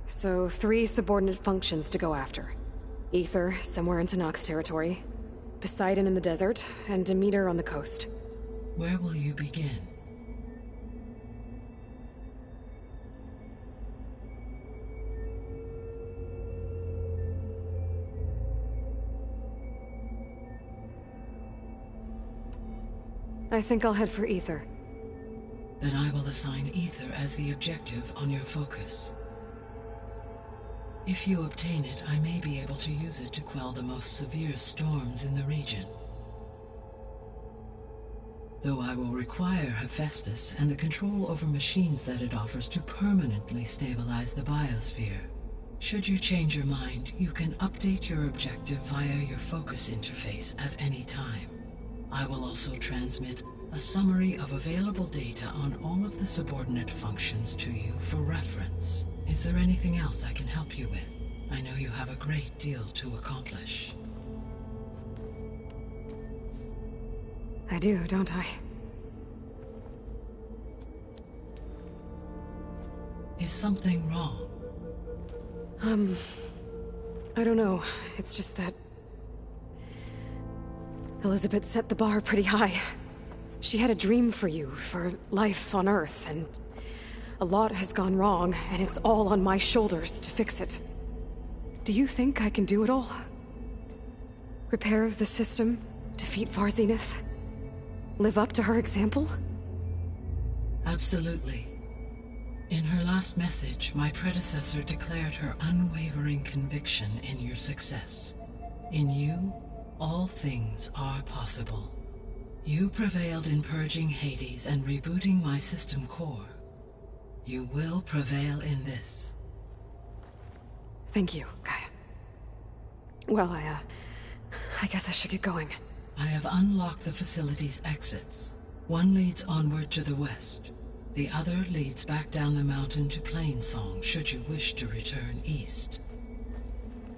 [SPEAKER 3] so 3 subordinate functions to go after. Aether, somewhere in Tenakth territory. Poseidon in the desert, and Demeter on the coast.
[SPEAKER 11] Where will you begin?
[SPEAKER 3] I think I'll head for Aether.
[SPEAKER 11] Then I will assign Aether as the objective on your focus. If you obtain it, I may be able to use it to quell the most severe storms in the region. Though I will require Hephaestus and the control over machines that it offers to permanently stabilize the biosphere. Should you change your mind, you can update your objective via your focus interface at any time. I will also transmit a summary of available data on all of the subordinate functions to you for reference. Is there anything else I can help you with? I know you have a great deal to accomplish.
[SPEAKER 3] I do, don't I?
[SPEAKER 11] Is something wrong?
[SPEAKER 3] I don't know. It's just that Elizabeth set the bar pretty high. She had a dream for you, for life on Earth, and a lot has gone wrong, and it's all on my shoulders to fix it. Do you think I can do it all? Repair the system, defeat Varzenith, live up to her example?
[SPEAKER 11] Absolutely. In her last message, my predecessor declared her unwavering conviction in your success. In you, all things are possible. You prevailed in purging Hades and rebooting my system core. You will prevail in this.
[SPEAKER 3] Thank you, Gaia. Well, I guess I should get going.
[SPEAKER 11] I have unlocked the facility's exits. One leads onward to the west. The other leads back down the mountain to Plainsong, should you wish to return east.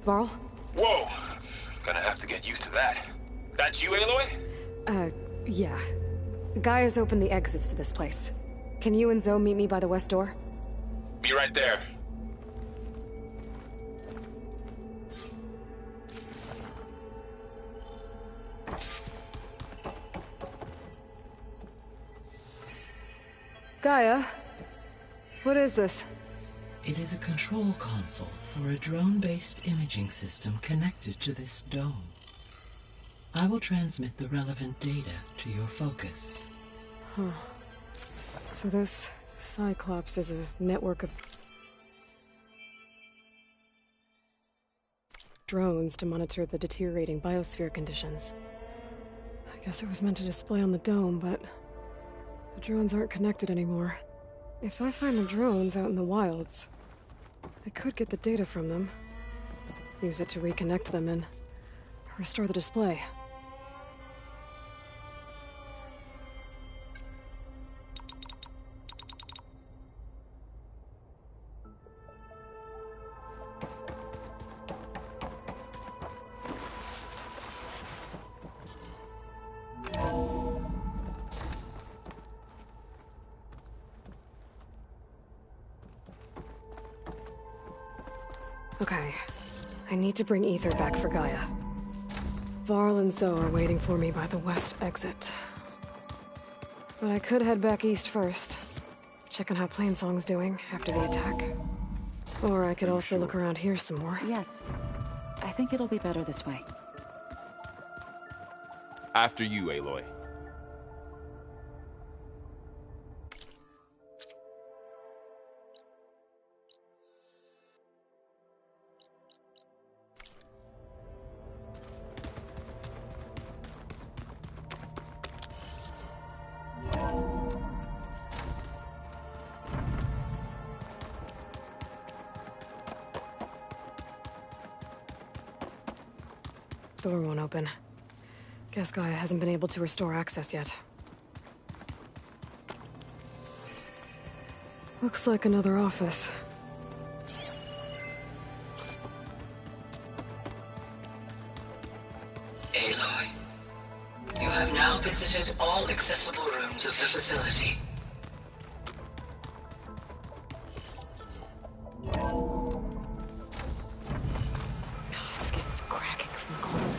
[SPEAKER 3] Varl?
[SPEAKER 5] Whoa! Gonna have to get used to that. That's you, Aloy?
[SPEAKER 3] Yeah. Gaia's opened the exits to this place. Can you and Zoe meet me by the west door?
[SPEAKER 5] Be right there.
[SPEAKER 3] Gaia? What is this?
[SPEAKER 11] It is a control console for a drone-based imaging system connected to this dome. I will transmit the relevant data to your focus.
[SPEAKER 3] Huh. So this Cyclops is a network of drones to monitor the deteriorating biosphere conditions. I guess it was meant to display on the dome, but the drones aren't connected anymore. If I find the drones out in the wilds, I could get the data from them, use it to reconnect them and restore the display. Okay. I need to bring Aether back for Gaia. Varl and Zoe are waiting for me by the west exit. But I could head back east first. Check on how Plainsong's doing after the attack. Or I could also look around here some more.
[SPEAKER 15] Yes. I think it'll be better this way.
[SPEAKER 5] After you, Aloy.
[SPEAKER 3] Door won't open. Guess Gaia hasn't been able to restore access yet. Looks like another office.
[SPEAKER 14] Aloy, you have now visited all accessible rooms of the facility.
[SPEAKER 3] Skin's cracking from the cold.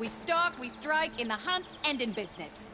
[SPEAKER 6] We stalk, we strike, in the hunt, and in business.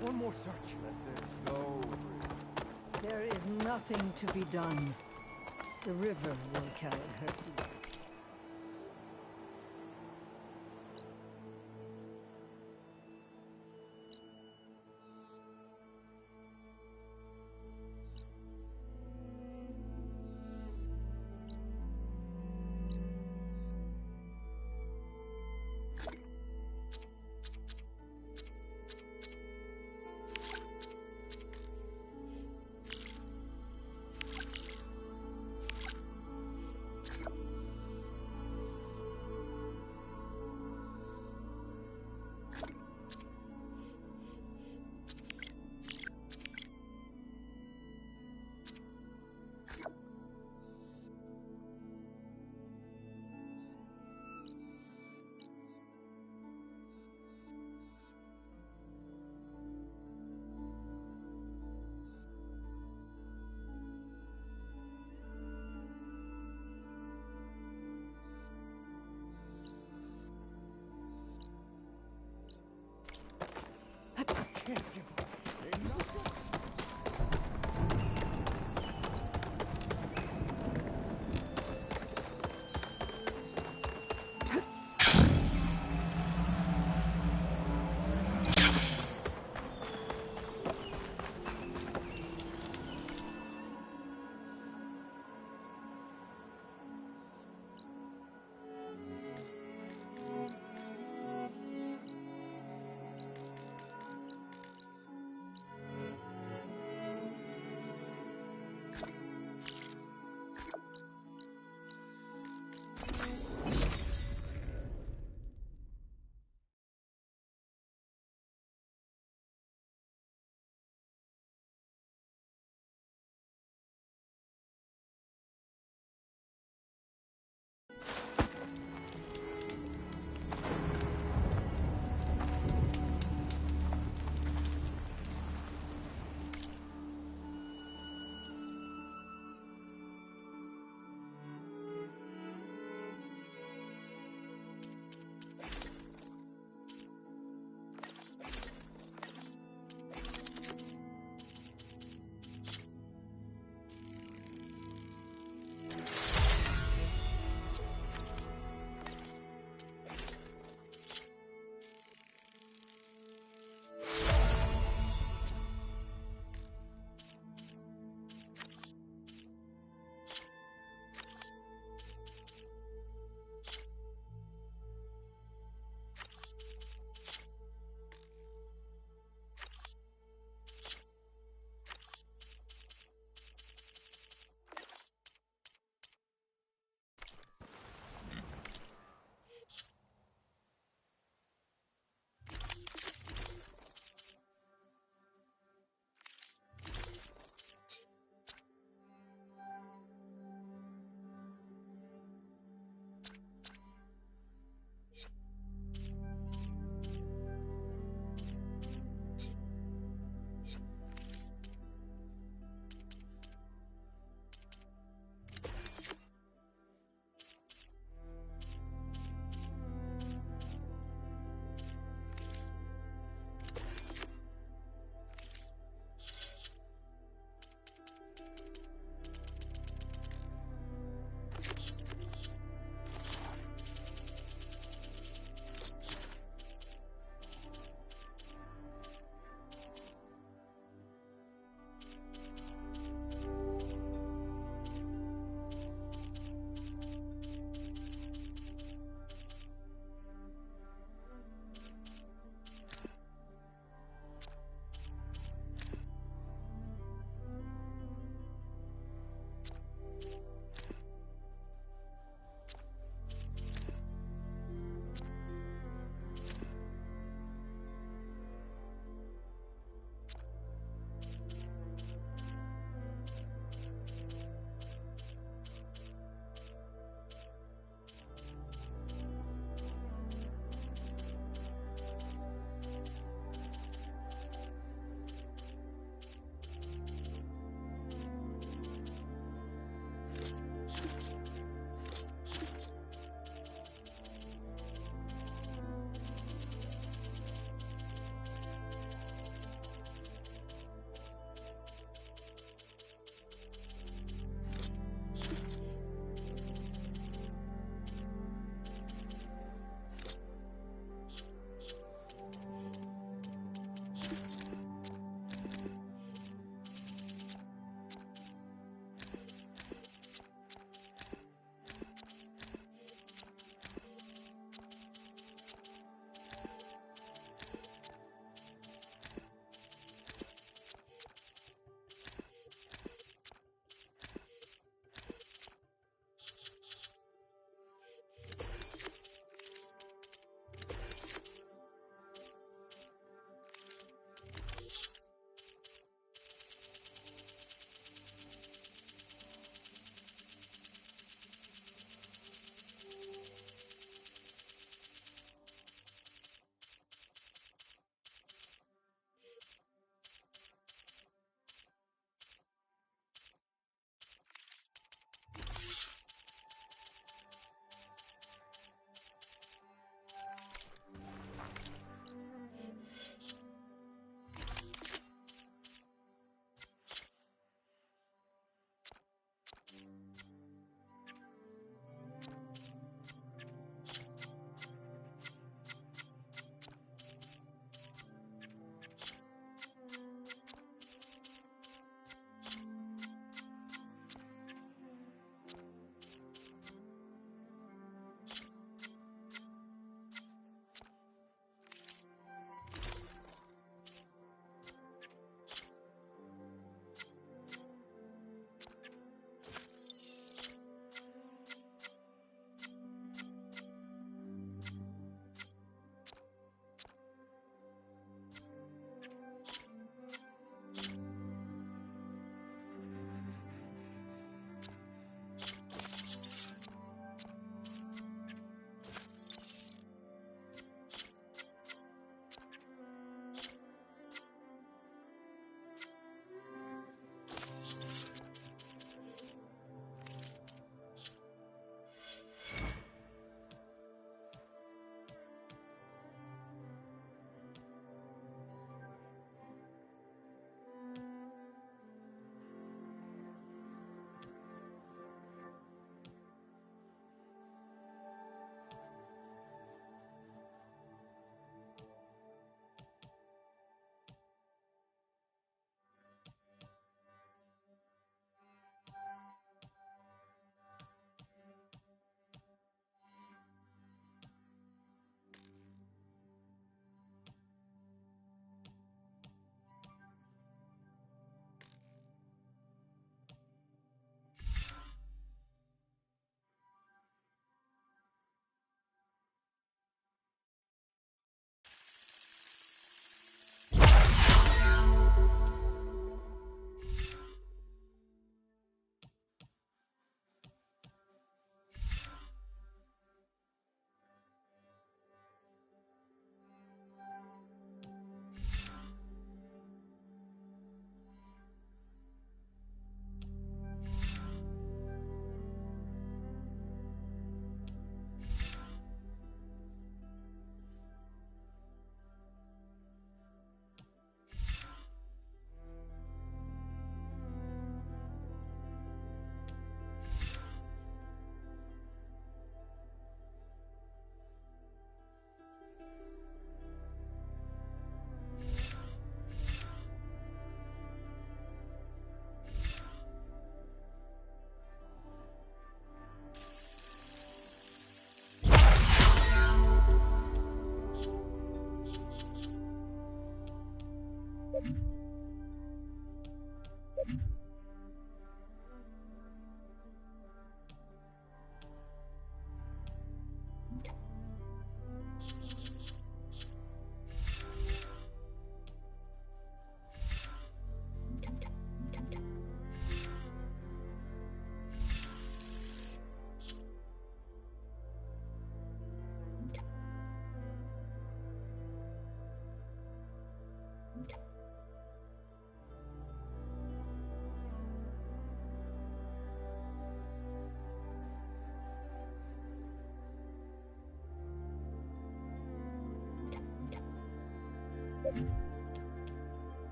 [SPEAKER 7] One more search. Let this go.
[SPEAKER 10] There is nothing to be done. The river will carry her through.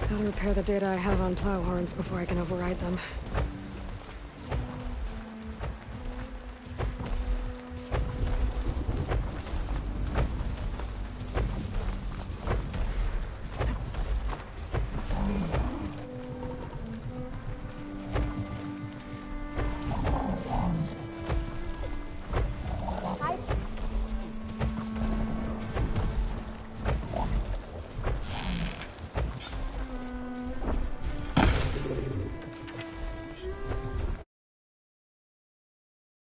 [SPEAKER 3] Gotta repair the data I have on plow horns before I can override them.